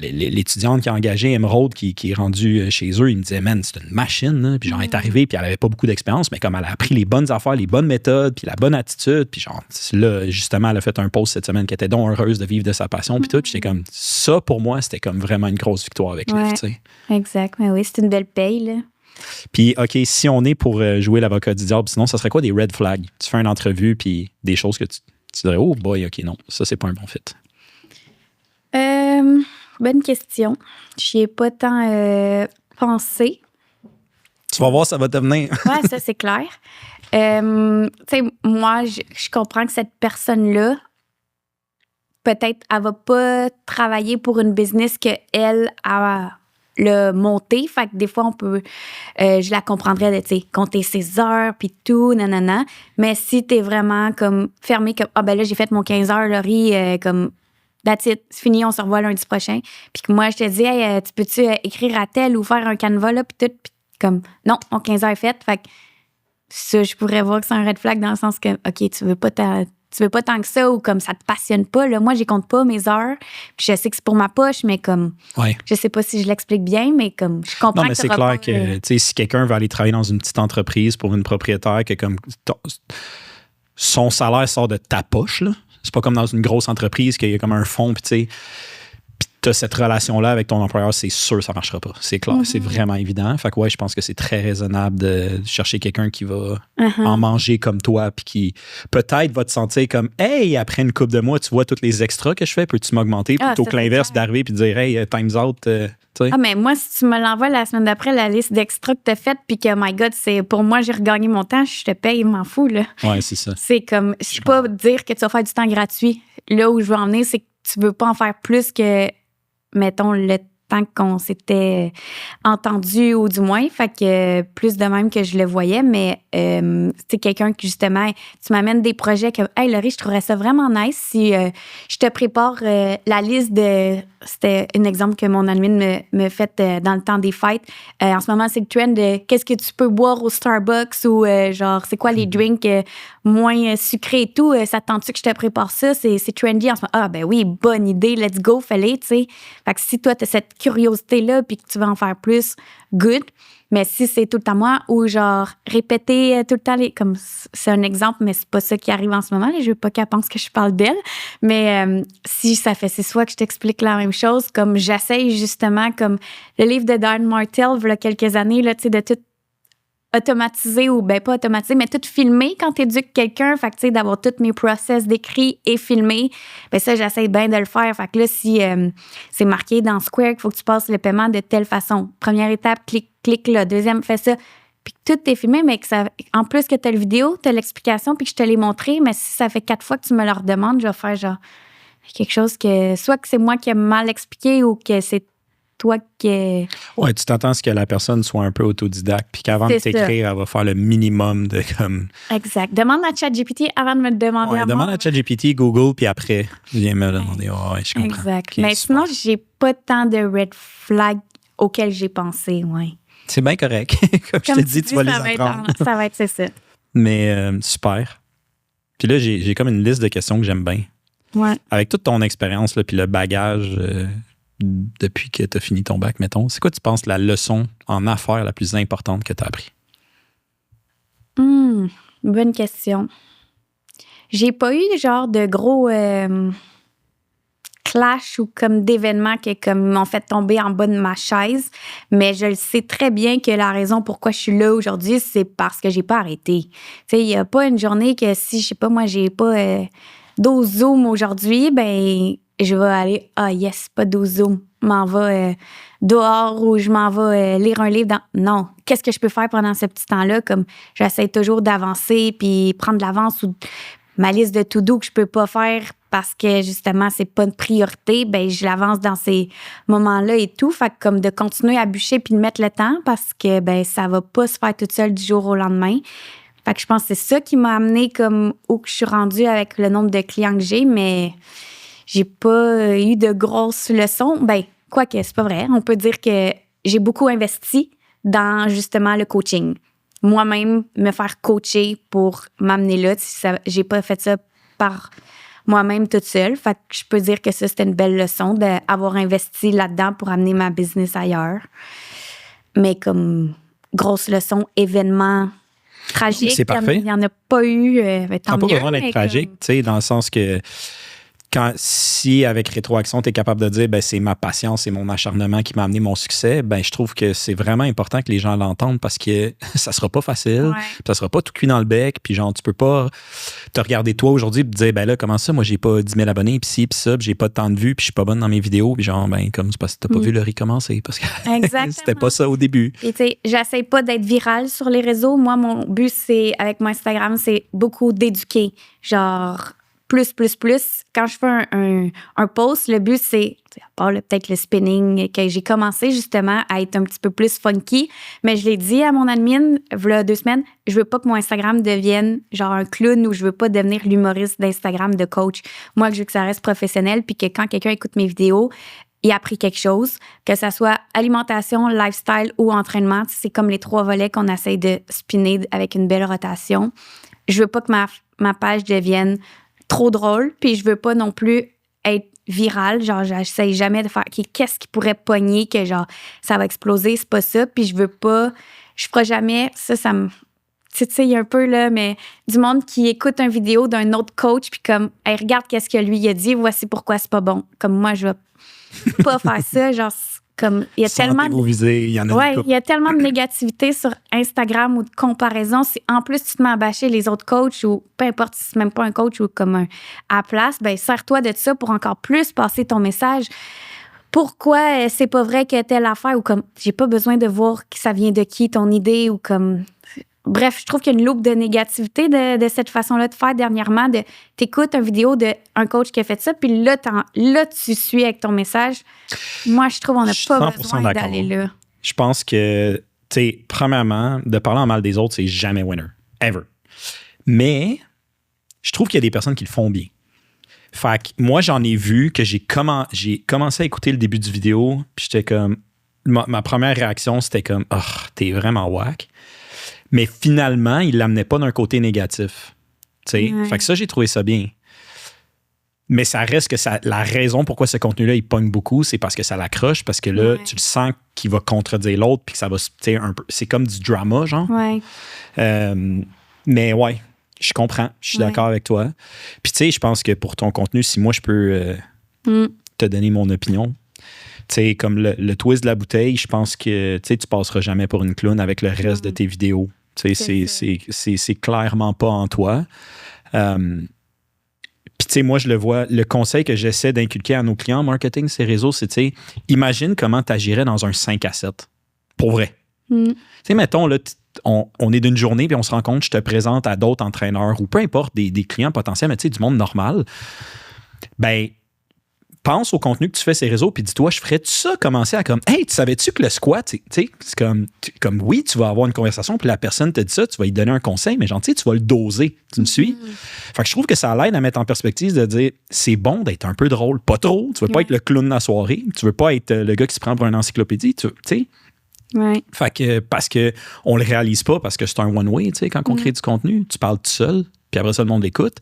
l'étudiante qui a engagé Emerald, qui est rendue chez eux, il me disait, man, c'est une machine, là. Puis genre, elle est arrivée, puis elle avait pas beaucoup d'expérience, mais comme elle a appris les bonnes affaires, les bonnes méthodes, puis la bonne attitude, puis genre, là, justement, elle a fait un post cette semaine qui était donc heureuse de vivre de sa passion, puis tout, j'étais comme, ça, pour moi, c'était comme vraiment une grosse victoire avec Lyft, tu sais. Exact, mais oui, c'est une belle paye, là. Puis, OK, si on est pour jouer l'avocat du diable, sinon, ça serait quoi des red flags? Tu fais une entrevue, puis des choses que tu dirais, oh boy, OK, non, ça, c'est pas un bon fit. Bonne question. J'y ai pas tant pensé. Tu vas voir, ça va te venir. Ouais, ça, c'est clair. Tu sais, moi, je comprends que cette personne-là, peut-être, elle va pas travailler pour une business qu'elle a le monter. Fait que des fois, on peut... je la comprendrais de, tu sais, compter ses heures, puis tout, nanana. Mais si t'es vraiment comme fermé, comme, ah ben là, j'ai fait mon 15 heures, Laurie, comme, that's it, c'est fini, on se revoit lundi prochain. Puis que moi, je te dis, hey, tu peux-tu écrire à tel ou faire un canevas, là, puis tout, puis comme, non, mon 15 heures est fait. Fait que ça, je pourrais voir que c'est un red flag dans le sens que, OK, tu veux pas tant que ça ou comme ça te passionne pas. Là. Moi, j'y compte pas mes heures. Puis je sais que c'est pour ma poche, mais comme, je sais pas si je l'explique bien, mais comme, je comprends. Non, mais c'est clair que, tu sais, si quelqu'un veut aller travailler dans une petite entreprise pour une propriétaire que comme son salaire sort de ta poche, là. C'est pas comme dans une grosse entreprise qu'il y a comme un fonds, puis tu sais, tu as cette relation-là avec ton employeur, c'est sûr ça marchera pas. C'est clair, c'est vraiment évident. Fait que ouais, je pense que c'est très raisonnable de chercher quelqu'un qui va en manger comme toi, puis qui peut-être va te sentir comme, hey, après une couple de mois, tu vois tous les extras que je fais, peux-tu m'augmenter? Plutôt que l'inverse, d'arriver puis de dire, hey, time's out. Ah, mais moi, si tu me l'envoies la semaine d'après, la liste d'extras que tu as faite, puis que, my God, c'est pour moi, j'ai regagné mon temps, je te paye, je m'en fous, là. Ouais, c'est ça. C'est comme, je peux pas dire que tu vas faire du temps gratuit. Là où je veux en venir, c'est que tu veux pas en faire plus que, mettons, le temps qu'on s'était entendu, ou du moins. Fait que plus de même que je le voyais, mais c'est quelqu'un qui, justement, tu m'amènes des projets comme, hey, Laurie, je trouverais ça vraiment nice si je te prépare la liste de. C'était un exemple que mon admin me fait dans le temps des fêtes. En ce moment, c'est le trend de qu'est-ce que tu peux boire au Starbucks ou genre, c'est quoi les drinks moins sucrés et tout. Ça te tente-tu que je te prépare ça? C'est trendy en ce moment. Ah, ben oui, bonne idée, let's go, fallait, tu sais. Fait que si toi, tu as cette curiosité-là puis que tu veux en faire plus, good. Mais si c'est tout le temps moi ou genre répéter tout le temps comme c'est un exemple, mais c'est pas ça qui arrive en ce moment. Là, je veux pas qu'elle pense que je parle d'elle. Mais si ça fait 6 fois que je t'explique la même chose, comme j'essaye justement, comme le livre de Darren Martell, il y a quelques années, là, tu sais, de tout automatiser ou ben pas automatiser, mais tout filmer quand tu éduques quelqu'un. Fait que tu sais, d'avoir tous mes process d'écrit et filmé, ben ça, j'essaie bien de le faire. Fait que là, si c'est marqué dans Square qu'il faut que tu passes le paiement de telle façon. Première étape, clique là. Deuxième, fais ça. Puis que tout est filmé, mais que ça, en plus que tu as le vidéo, tu as l'explication, puis que je te l'ai montré, mais si ça fait 4 fois que tu me le redemandes, je vais faire genre quelque chose que soit que c'est moi qui ai mal expliqué ou que c'est toi qui... Ouais, tu t'attends à ce que la personne soit un peu autodidacte, puis qu'avant de t'écrire, elle va faire le minimum de comme... Exact. Demande à ChatGPT avant de me demander à moi. Demande à ChatGPT, Google, puis après, viens me demander. Oh, ouais, je comprends. Exact. Okay, mais super. sinon, j'ai pas tant de red flags auxquels j'ai pensé, ouais. C'est bien correct. Comme je te dis, tu vas les apprendre. Ça va être, c'est ça. Mais super. Puis là, j'ai comme une liste de questions que j'aime bien. Ouais. Avec toute ton expérience, puis le bagage... depuis que tu as fini ton bac, mettons, c'est quoi, tu penses, la leçon en affaires la plus importante que tu as appris? Bonne question. J'ai pas eu genre de gros clash ou comme d'événements qui comme m'ont fait tomber en bas de ma chaise, mais je le sais très bien que la raison pourquoi je suis là aujourd'hui, c'est parce que j'ai pas arrêté. Tu sais, il y a pas une journée que si, je sais pas, moi, j'ai pas 12 Zooms aujourd'hui, ben je vais aller, pas 12 Zooms, m'en vais dehors ou je m'en vais lire un livre. Non, qu'est-ce que je peux faire pendant ce petit temps-là? Comme j'essaie toujours d'avancer puis prendre de l'avance ou ma liste de to-do que je peux pas faire parce que justement, c'est pas une priorité, ben je l'avance dans ces moments-là et tout. Fait que comme de continuer à bûcher puis de mettre le temps parce que ben ça va pas se faire toute seule du jour au lendemain. Fait que je pense que c'est ça qui m'a amené comme où que je suis rendue avec le nombre de clients que j'ai, mais j'ai pas eu de grosses leçons. Ben, quoique, c'est pas vrai. On peut dire que j'ai beaucoup investi dans justement le coaching. Moi-même, me faire coacher pour m'amener là. J'ai pas fait ça par moi-même toute seule. Fait que je peux dire que ça, c'était une belle leçon d'avoir investi là-dedans pour amener ma business ailleurs. Mais comme grosse leçon, événement tragique. C'est parfait. Il n'y en a pas eu. T'as pas besoin d'être tragique, tu sais, dans le sens que si avec Rétroaction, tu es capable de dire ben, c'est ma patience et mon acharnement qui m'a amené mon succès, ben, je trouve que c'est vraiment important que les gens l'entendent parce que ça sera pas facile, ça sera pas tout cuit dans le bec, puis genre, tu peux pas te regarder toi aujourd'hui et te dire ben là, comment ça, moi j'ai pas 10 000 abonnés, puis ci, puis ça, puis j'ai pas tant de vues, puis je suis pas bonne dans mes vidéos, puis genre, ben, comme c'est parce que t'as pas vu le riz commencer, parce que c'était pas ça au début. Et tu sais, j'essaie pas d'être virale sur les réseaux. Moi, mon but, c'est, avec mon Instagram, c'est beaucoup d'éduquer. Genre, plus. Quand je fais un post, le but, c'est, à part peut-être le spinning, que j'ai commencé justement à être un petit peu plus funky, mais je l'ai dit à mon admin, il y a 2 semaines, je veux pas que mon Instagram devienne genre un clown ou je veux pas devenir l'humoriste d'Instagram de coach. Moi, je veux que ça reste professionnel puis que quand quelqu'un écoute mes vidéos, il a appris quelque chose, que ça soit alimentation, lifestyle ou entraînement. C'est comme les 3 volets qu'on essaie de spinner avec une belle rotation. Je veux pas que ma page devienne trop drôle, puis je veux pas non plus être virale, genre j'essaie jamais de faire qu'est-ce qui pourrait pogner que genre ça va exploser, c'est pas ça, puis je ferai jamais ça me tu sais il y a un peu là mais du monde qui écoute une vidéo d'un autre coach puis comme hey, regarde qu'est-ce que lui a dit, voici pourquoi c'est pas bon. Comme moi je vais pas faire ça, genre comme il y a tellement il y en a il y a tellement de négativité sur Instagram ou de comparaison. Si en plus tu te mets à bâcher les autres coachs ou peu importe si c'est même pas un coach ou comme à place, ben sers-toi de ça pour encore plus passer ton message. Pourquoi c'est pas vrai que telle affaire ou comme j'ai pas besoin de voir que ça vient de qui ton idée ou comme bref, je trouve qu'il y a une loupe de négativité de cette façon-là de faire dernièrement. T'écoutes une vidéo d'un coach qui a fait ça, puis là, tu suis avec ton message. Moi, je trouve qu'on n'a pas besoin d'aller là. Je pense que, tu sais, premièrement, de parler en mal des autres, c'est jamais winner. Ever. Mais je trouve qu'il y a des personnes qui le font bien. Fait que moi, j'en ai vu que j'ai commencé à écouter le début du vidéo, puis j'étais comme... Ma première réaction, c'était comme « Oh, t'es vraiment whack ». Mais finalement, il ne l'amenait pas d'un côté négatif. Ouais. Fait que ça, j'ai trouvé ça bien. Mais ça reste que la raison pourquoi ce contenu-là, il pogne beaucoup, c'est parce que ça l'accroche, parce que là, tu le sens qu'il va contredire l'autre, puis que ça va, tu sais, un peu. C'est comme du drama, genre. Ouais. Mais ouais, je comprends. Je suis d'accord avec toi. Puis tu sais, je pense que pour ton contenu, si moi, je peux te donner mon opinion, tu sais, comme le twist de la bouteille, je pense que tu passeras jamais pour une clown avec le reste de tes vidéos. Tu sais, c'est clairement pas en toi. Puis, tu sais, moi, je le vois, le conseil que j'essaie d'inculquer à nos clients en marketing, ces réseaux, c'est, tu sais, imagine comment tu agirais dans un 5 à 7. Pour vrai. Tu sais, mettons, là, on est d'une journée, puis on se rend compte, je te présente à d'autres entraîneurs ou peu importe, des clients potentiels, mais tu sais, du monde normal. Ben, pense au contenu que tu fais ces réseaux, puis dis-toi, je ferais ça commencer à comme, hey, tu savais-tu que le squat, tu sais, c'est comme oui, tu vas avoir une conversation, puis la personne te dit ça, tu vas lui donner un conseil, mais genre, tu sais, tu vas le doser. Tu me suis? Fait que je trouve que ça l'aide à mettre en perspective de dire, c'est bon d'être un peu drôle, pas trop. Tu veux pas être le clown de la soirée, tu veux pas être le gars qui se prend pour une encyclopédie, tu sais. Ouais. Fait que parce que on le réalise pas, parce que c'est un one-way, tu sais, quand on crée du contenu, tu parles tout seul, puis après ça, le monde l'écoute.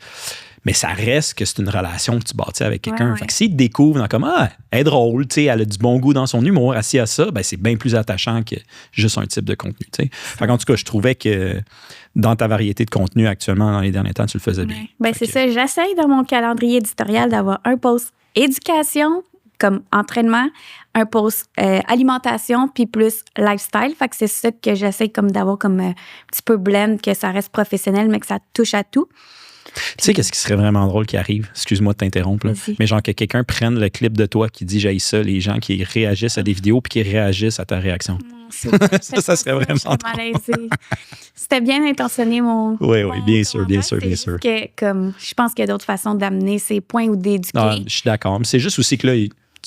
Mais ça reste que c'est une relation que tu bâtis avec quelqu'un. Fait que s'il te découvre dans comme, elle est drôle, tu sais, elle a du bon goût dans son humour, assis à ça, ben c'est bien plus attachant que juste un type de contenu, tu sais. Fait qu'en tout cas, je trouvais que dans ta variété de contenu actuellement, dans les derniers temps, tu le faisais bien. Ben c'est ça. J'essaye dans mon calendrier éditorial d'avoir un post éducation, comme entraînement, un post alimentation, puis plus lifestyle. Fait que c'est ça que j'essaie comme d'avoir comme un petit peu blend, que ça reste professionnel, mais que ça touche à tout. Tu sais, qu'est-ce qui serait vraiment drôle qui arrive? Excuse-moi de t'interrompre, là. Mais genre que quelqu'un prenne le clip de toi qui dit « j'haïs ça », les gens qui réagissent à des vidéos puis qui réagissent à ta réaction. Ça serait vraiment drôle. C'était bien intentionné, mon... Oui, bien sûr. Que, comme, je pense qu'il y a d'autres façons d'amener ces points ou d'éduquer. Ah, je suis d'accord. Mais c'est juste aussi que là,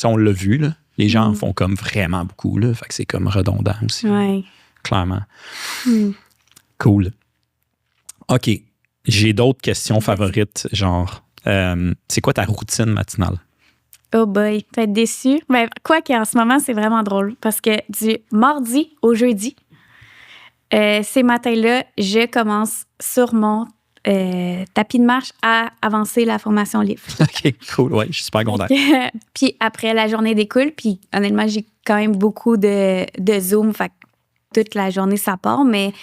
on l'a vu, là. Les gens en font comme vraiment beaucoup, là. Fait que c'est comme redondant aussi. Oui. Clairement. Cool. OK. J'ai d'autres questions favorites, genre, c'est quoi ta routine matinale? Oh boy, tu vas être déçu. Mais quoi qu'en ce moment, c'est vraiment drôle parce que du mardi au jeudi, ces matins-là, je commence sur mon tapis de marche à avancer la formation livre. OK, cool. Ouais, je suis super content. Puis après, la journée découle. Puis honnêtement, j'ai quand même beaucoup de Zoom. Fait que toute la journée, ça part. Mais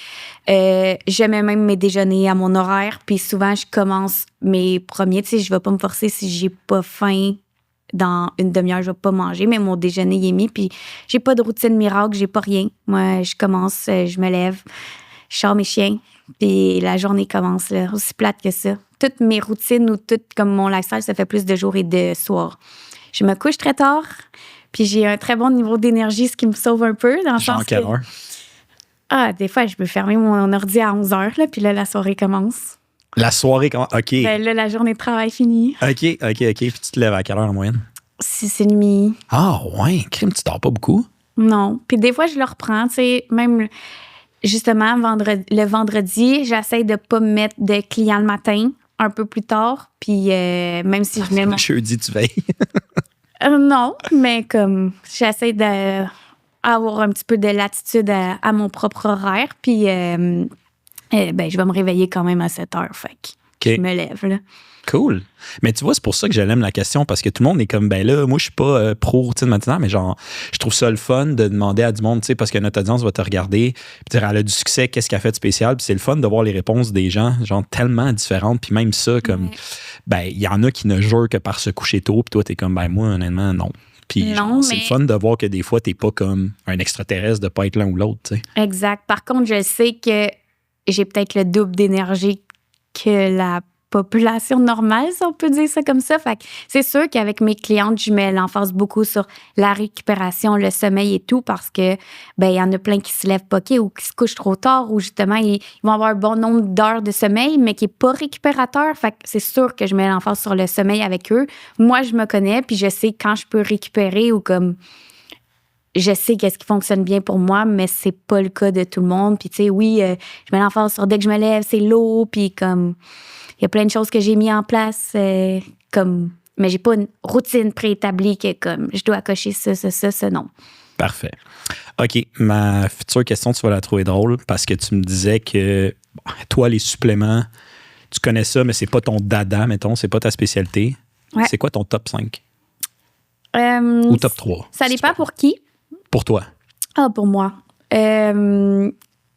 je mets même mes déjeuners à mon horaire. Puis souvent, je commence mes premiers. Tu sais, je ne vais pas me forcer si j'ai pas faim. Dans une demi-heure, je vais pas manger, mais mon déjeuner il est mis. Puis j'ai pas de routine miracle, j'ai pas rien. Moi, je commence, je me lève, je sors mes chiens, puis la journée commence, là, aussi plate que ça. Toutes mes routines ou tout comme mon lifestyle, ça fait plus de jour et de soir. Je me couche très tard, puis j'ai un très bon niveau d'énergie, ce qui me sauve un peu. Dans le sens quelle heure? Des fois, je peux fermer mon ordi à 11h, là, puis là, la soirée commence. La soirée commence? OK. Ben là, la journée de travail finie. OK. Puis tu te lèves à quelle heure en moyenne? 6h30. Ah, ouais. Crime, tu dors pas beaucoup? Non. Puis des fois, je le reprends. Tu sais, même justement, le vendredi, j'essaie de pas me mettre de clients le matin, un peu plus tard. Puis même si je mets mon... Le jeudi, tu veilles? Non, mais comme j'essaie d'avoir un petit peu de latitude à mon propre horaire. Puis je vais me réveiller quand même à 7h. Fait que je me lève, là. Cool. Mais tu vois, c'est pour ça que j'aime la question, parce que tout le monde est comme, ben là, moi, je suis pas pro-routine matinale, mais genre, je trouve ça le fun de demander à du monde, tu sais, parce que notre audience va te regarder, puis dire, elle a du succès, qu'est-ce qu'elle fait de spécial, puis c'est le fun de voir les réponses des gens, genre, tellement différentes, puis même ça, comme, ben, il y en a qui ne jurent que par se coucher tôt, puis toi, t'es comme, ben, moi, honnêtement, non. Puis c'est le fun de voir que des fois, t'es pas comme un extraterrestre de pas être l'un ou l'autre, tu sais. Exact. Par contre, je sais que j'ai peut-être le double d'énergie que la population normale, si on peut dire ça comme ça. Fait que c'est sûr qu'avec mes clientes, je mets l'emphase beaucoup sur la récupération, le sommeil et tout, parce que il y en a plein qui se lèvent poqués ou qui se couchent trop tard, ou justement, ils vont avoir un bon nombre d'heures de sommeil, mais qui n'est pas récupérateur. Fait que c'est sûr que je mets l'emphase sur le sommeil avec eux. Moi, je me connais, puis je sais quand je peux récupérer ou comme... Je sais qu'est-ce qui fonctionne bien pour moi, mais c'est pas le cas de tout le monde. Puis, tu sais, oui, je mets l'emphase sur dès que je me lève, c'est l'eau. Puis, comme, il y a plein de choses que j'ai mis en place, mais j'ai pas une routine préétablie que, comme, je dois cocher ça, non. Parfait. OK. Ma future question, tu vas la trouver drôle parce que tu me disais que, toi, les suppléments, tu connais ça, mais c'est pas ton dada, mettons, c'est pas ta spécialité. Ouais. C'est quoi ton top 5? Ou top 3? Ça dépend pour qui. Pour toi? Ah, pour moi.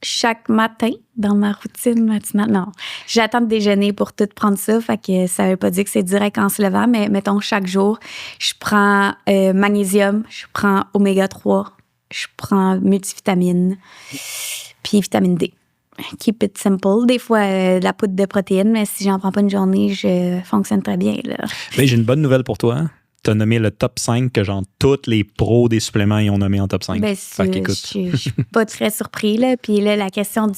Chaque matin, dans ma routine matinale, non. J'attends de déjeuner pour tout prendre ça. Fait que ça veut pas dire que c'est direct en se levant, mais mettons, chaque jour, je prends magnésium, je prends oméga 3, je prends multivitamine, puis vitamine D. Keep it simple. Des fois, de la poudre de protéines, mais si j'en prends pas une journée, je fonctionne très bien, là. Ben, j'ai une bonne nouvelle pour toi. Tu as nommé le top 5 que genre tous les pros des suppléments ils ont nommé en top 5. Ben, Fait qu'écoute. je suis pas très surpris, là. Puis là, la question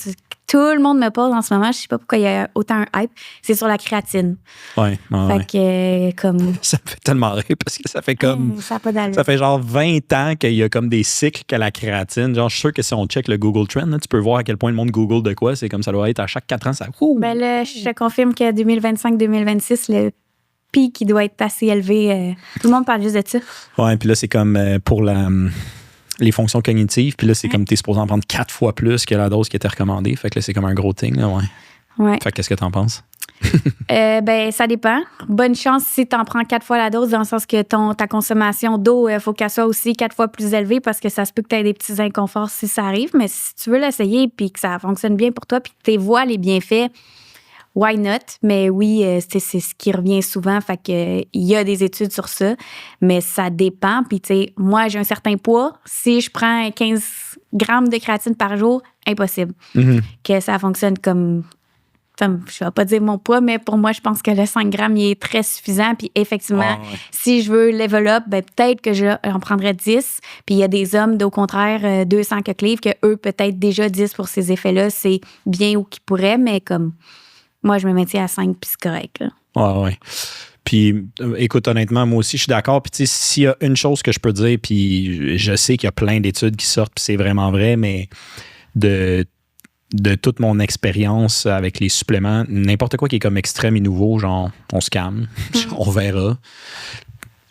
tout le monde me pose en ce moment, je sais pas pourquoi il y a autant un hype, c'est sur la créatine. Ouais. Fait que, comme... Ça me fait tellement rire parce que ça fait comme... Ça a pas d'allure. Ça fait genre 20 ans qu'il y a comme des cycles que la créatine. Genre, je suis sûr que si on check le Google Trend, là, tu peux voir à quel point le monde Google de quoi. C'est comme ça doit être à chaque 4 ans. Ça... Ben là, je te confirme que 2025-2026, le pic qui doit être assez élevé. Tout le monde parle juste de ça. Ouais, puis là, c'est comme pour les fonctions cognitives. Puis là, c'est comme t'es supposé en prendre 4 fois plus que la dose qui était recommandée. Fait que là, c'est comme un gros thing. Là, Ouais. Fait que qu'est-ce que t'en penses? Ben, ça dépend. Bonne chance si tu en prends 4 fois la dose, dans le sens que ta consommation d'eau, il faut qu'elle soit aussi 4 fois plus élevée parce que ça se peut que tu aies des petits inconforts si ça arrive. Mais si tu veux l'essayer puis que ça fonctionne bien pour toi puis que tu vois les bienfaits, why not? Mais oui, c'est ce qui revient souvent. Fait que il y a des études sur ça, mais ça dépend. Puis, tu sais, moi, j'ai un certain poids. Si je prends 15 grammes de créatine par jour, impossible que ça fonctionne comme... Enfin, je ne vais pas dire mon poids, mais pour moi, je pense que le 5 grammes, il est très suffisant. Puis effectivement, si je veux level up, ben, peut-être que j'en prendrais 10. Puis il y a des hommes, au contraire, 200 quelques livres, que eux, peut-être déjà 10 pour ces effets-là, c'est bien ou qu'ils pourraient, mais comme moi, je me maintiens à 5, puis c'est correct. Là. Ouais. Puis, écoute, honnêtement, moi aussi, je suis d'accord. Puis, tu sais, s'il y a une chose que je peux dire, puis je sais qu'il y a plein d'études qui sortent, puis c'est vraiment vrai, mais de toute mon expérience avec les suppléments, n'importe quoi qui est comme extrême et nouveau, genre, on se calme, on verra.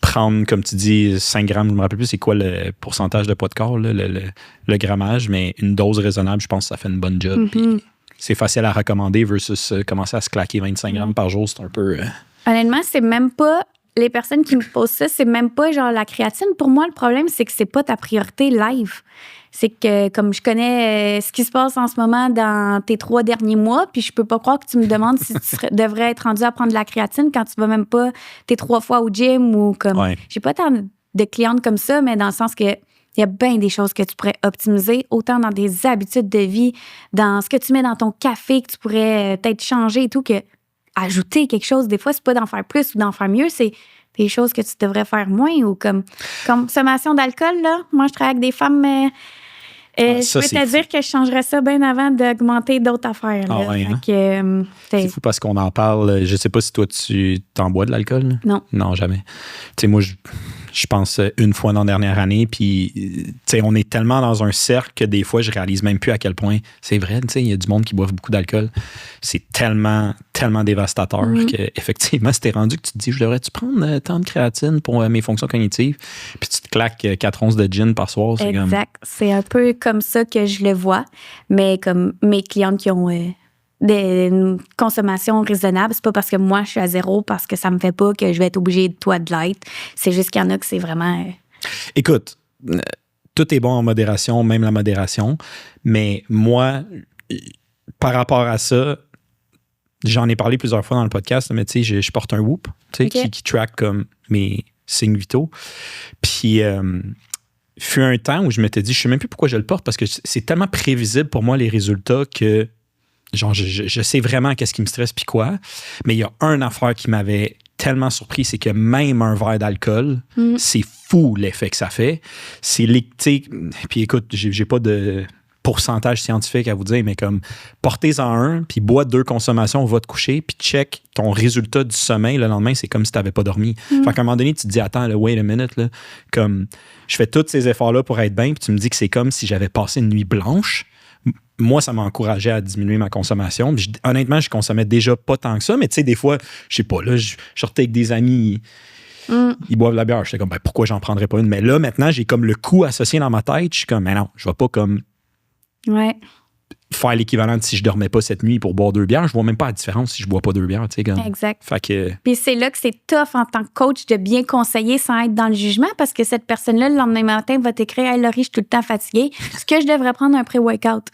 Prendre, comme tu dis, 5 grammes, je ne me rappelle plus c'est quoi le pourcentage de poids de corps, là, le grammage, mais une dose raisonnable, je pense que ça fait une bonne job. Puis c'est facile à recommander versus commencer à se claquer 25 grammes par jour, c'est un peu... Honnêtement, c'est même pas... Les personnes qui me posent ça, c'est même pas genre la créatine. Pour moi, le problème, c'est que c'est pas ta priorité live. C'est que, comme je connais ce qui se passe en ce moment dans tes 3 derniers mois, puis je peux pas croire que tu me demandes si tu devrais être rendu à prendre de la créatine quand tu vas même pas tes 3 fois au gym ou comme... Ouais. J'ai pas tant de clientes comme ça, mais dans le sens que il y a bien des choses que tu pourrais optimiser, autant dans des habitudes de vie, dans ce que tu mets dans ton café, que tu pourrais peut-être changer et tout, que ajouter quelque chose. Des fois, c'est pas d'en faire plus ou d'en faire mieux, c'est des choses que tu devrais faire moins ou comme consommation d'alcool, là. Moi, je travaille avec des femmes... je peux te dire que je changerais ça bien avant d'augmenter d'autres affaires. Là. Ouais, hein? C'est fou parce qu'on en parle. Je sais pas si toi, tu t'en bois de l'alcool. Là? Non. Non, jamais. Tu sais, moi, je pense une fois dans la dernière année, puis tu sais, on est tellement dans un cercle que des fois, je réalise même plus à quel point c'est vrai. Tu sais, il y a du monde qui boit beaucoup d'alcool. C'est tellement dévastateur qu'effectivement, si t'es rendu que tu te dis, je devrais-tu prendre tant de créatine pour mes fonctions cognitives, puis tu te claques 4 onces de gin par soir. C'est exact. C'est un peu comme ça que je le vois, mais comme mes clientes qui ont des consommations raisonnables, c'est pas parce que moi je suis à 0 parce que ça me fait pas que je vais être obligée de Twilight. C'est juste qu'il y en a que c'est vraiment... Écoute, tout est bon en modération, même la modération, mais moi, par rapport à ça, j'en ai parlé plusieurs fois dans le podcast, mais tu sais, je porte un Whoop, tu sais, qui track comme mes signes vitaux. Puis fut un temps où je m'étais dit, je sais même plus pourquoi je le porte, parce que c'est tellement prévisible pour moi les résultats que genre je sais vraiment qu'est-ce qui me stresse puis quoi. Mais il y a une affaire qui m'avait tellement surpris, c'est que même un verre d'alcool, c'est fou l'effet que ça fait. C'est puis écoute, j'ai pas de pourcentage scientifique à vous dire, mais comme portez-en un, puis bois 2 consommations, va te coucher, puis check ton résultat du sommeil le lendemain, c'est comme si tu n'avais pas dormi. Fait qu'à un moment donné, tu te dis, attends, là, wait a minute, là, comme je fais tous ces efforts-là pour être bien, puis tu me dis que c'est comme si j'avais passé une nuit blanche. Moi, ça m'a encouragé à diminuer ma consommation. Honnêtement, je consommais déjà pas tant que ça, mais tu sais, des fois, je sais pas, là, je sortais avec des amis, ils boivent de la bière. J'étais comme, pourquoi j'en prendrais pas une? Mais là, maintenant, j'ai comme le coup associé dans ma tête. Je suis comme, mais non, je vais pas comme... Ouais. faire l'équivalent de si je dormais pas cette nuit pour boire 2 bières. Je vois même pas la différence si je bois pas 2 bières. Tu sais, comme. Exact. Fait que. Puis c'est là que c'est tough en tant que coach de bien conseiller sans être dans le jugement parce que cette personne-là, le lendemain matin, va t'écrire « Hey Laurie, je suis tout le temps fatiguée. Est-ce que je devrais prendre un pré-workout? »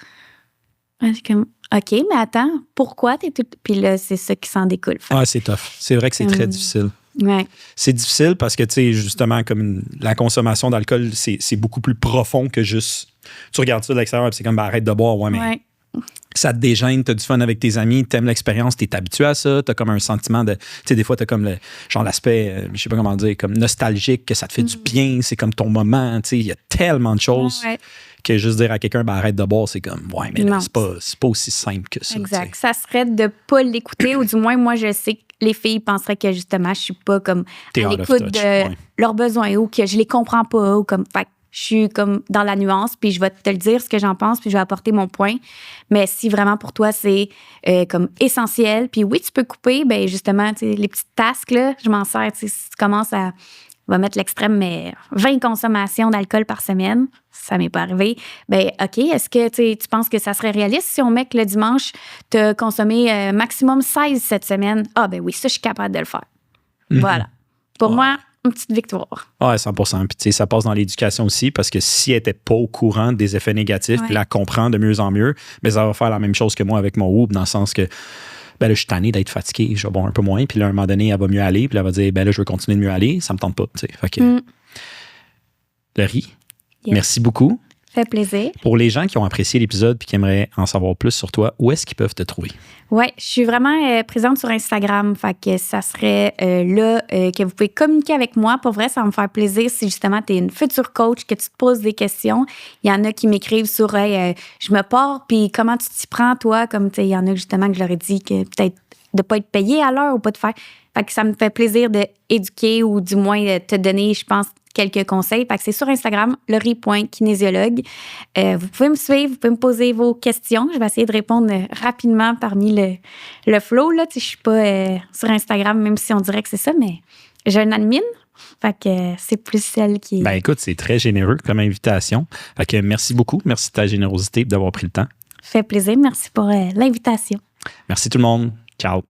C'est comme « OK, mais attends, pourquoi t'es tout... » Puis là, c'est ça qui s'en découle. Ah, c'est tough. C'est vrai que c'est très difficile. Ouais. C'est difficile parce que, tu sais, justement, comme la consommation d'alcool, c'est beaucoup plus profond que juste. Tu regardes ça de l'extérieur et c'est comme, arrête de boire, ouais, mais Ouais. ça te dégêne, t'as du fun avec tes amis, t'aimes l'expérience, t'es habitué à ça, t'as comme un sentiment de. Tu sais, des fois, t'as comme l'aspect, je sais pas comment dire, comme nostalgique, que ça te fait du bien, c'est comme ton moment, tu sais, il y a tellement de choses que juste dire à quelqu'un, arrête de boire, c'est comme, ouais, mais là, c'est pas aussi simple que ça. Exact. Ça serait de pas l'écouter, ou du moins, moi, je sais que les filles penseraient que justement, je suis pas comme à l'écoute de leurs besoins ou que je les comprends pas ou comme. Fait je suis comme dans la nuance, puis je vais te le dire ce que j'en pense, puis je vais apporter mon point. Mais si vraiment pour toi, c'est comme essentiel, puis oui, tu peux couper, ben justement, les petites tasks, là, je m'en sers. Si tu commences à... On va mettre l'extrême, mais 20 consommations d'alcool par semaine, ça m'est pas arrivé. Ben OK, est-ce que tu penses que ça serait réaliste si on met que le dimanche, tu as consommé maximum 16 cette semaine? Ah ben oui, ça, je suis capable de le faire. Voilà. Pour moi, une petite victoire. Ouais, 100%. Puis, tu sais, ça passe dans l'éducation aussi parce que si elle n'était pas au courant des effets négatifs, puis la comprend de mieux en mieux, mais ça va faire la même chose que moi avec mon Whoop, dans le sens que, ben là, je suis tanné d'être fatigué, je vais boire un peu moins, puis là, à un moment donné, elle va mieux aller, puis là, elle va dire, ben là, je veux continuer de mieux aller, ça me tente pas, tu sais. Fait que, Laurie, merci beaucoup. Fait plaisir. Pour les gens qui ont apprécié l'épisode puis qui aimeraient en savoir plus sur toi, où est-ce qu'ils peuvent te trouver? Oui, je suis vraiment présente sur Instagram. Fait que ça serait là que vous pouvez communiquer avec moi. Pour vrai, ça va me faire plaisir si justement tu es une future coach, que tu te poses des questions. Il y en a qui m'écrivent sur hey, je me pars, puis comment tu t'y prends, toi? Comme il y en a justement que je leur ai dit que peut-être de ne pas être payé à l'heure ou pas de faire. Fait que ça me fait plaisir d'éduquer ou du moins de te donner, je pense, quelques conseils. Fait que c'est sur Instagram, laurie.kinésiologue. Vous pouvez me suivre, vous pouvez me poser vos questions. Je vais essayer de répondre rapidement parmi le flow. Là. Je ne suis pas sur Instagram, même si on dirait que c'est ça, mais j'ai un admin. Fait que c'est plus celle qui... Ben écoute, c'est très généreux comme invitation. Fait que merci beaucoup. Merci de ta générosité et d'avoir pris le temps. Fait plaisir. Merci pour l'invitation. Merci tout le monde. Ciao.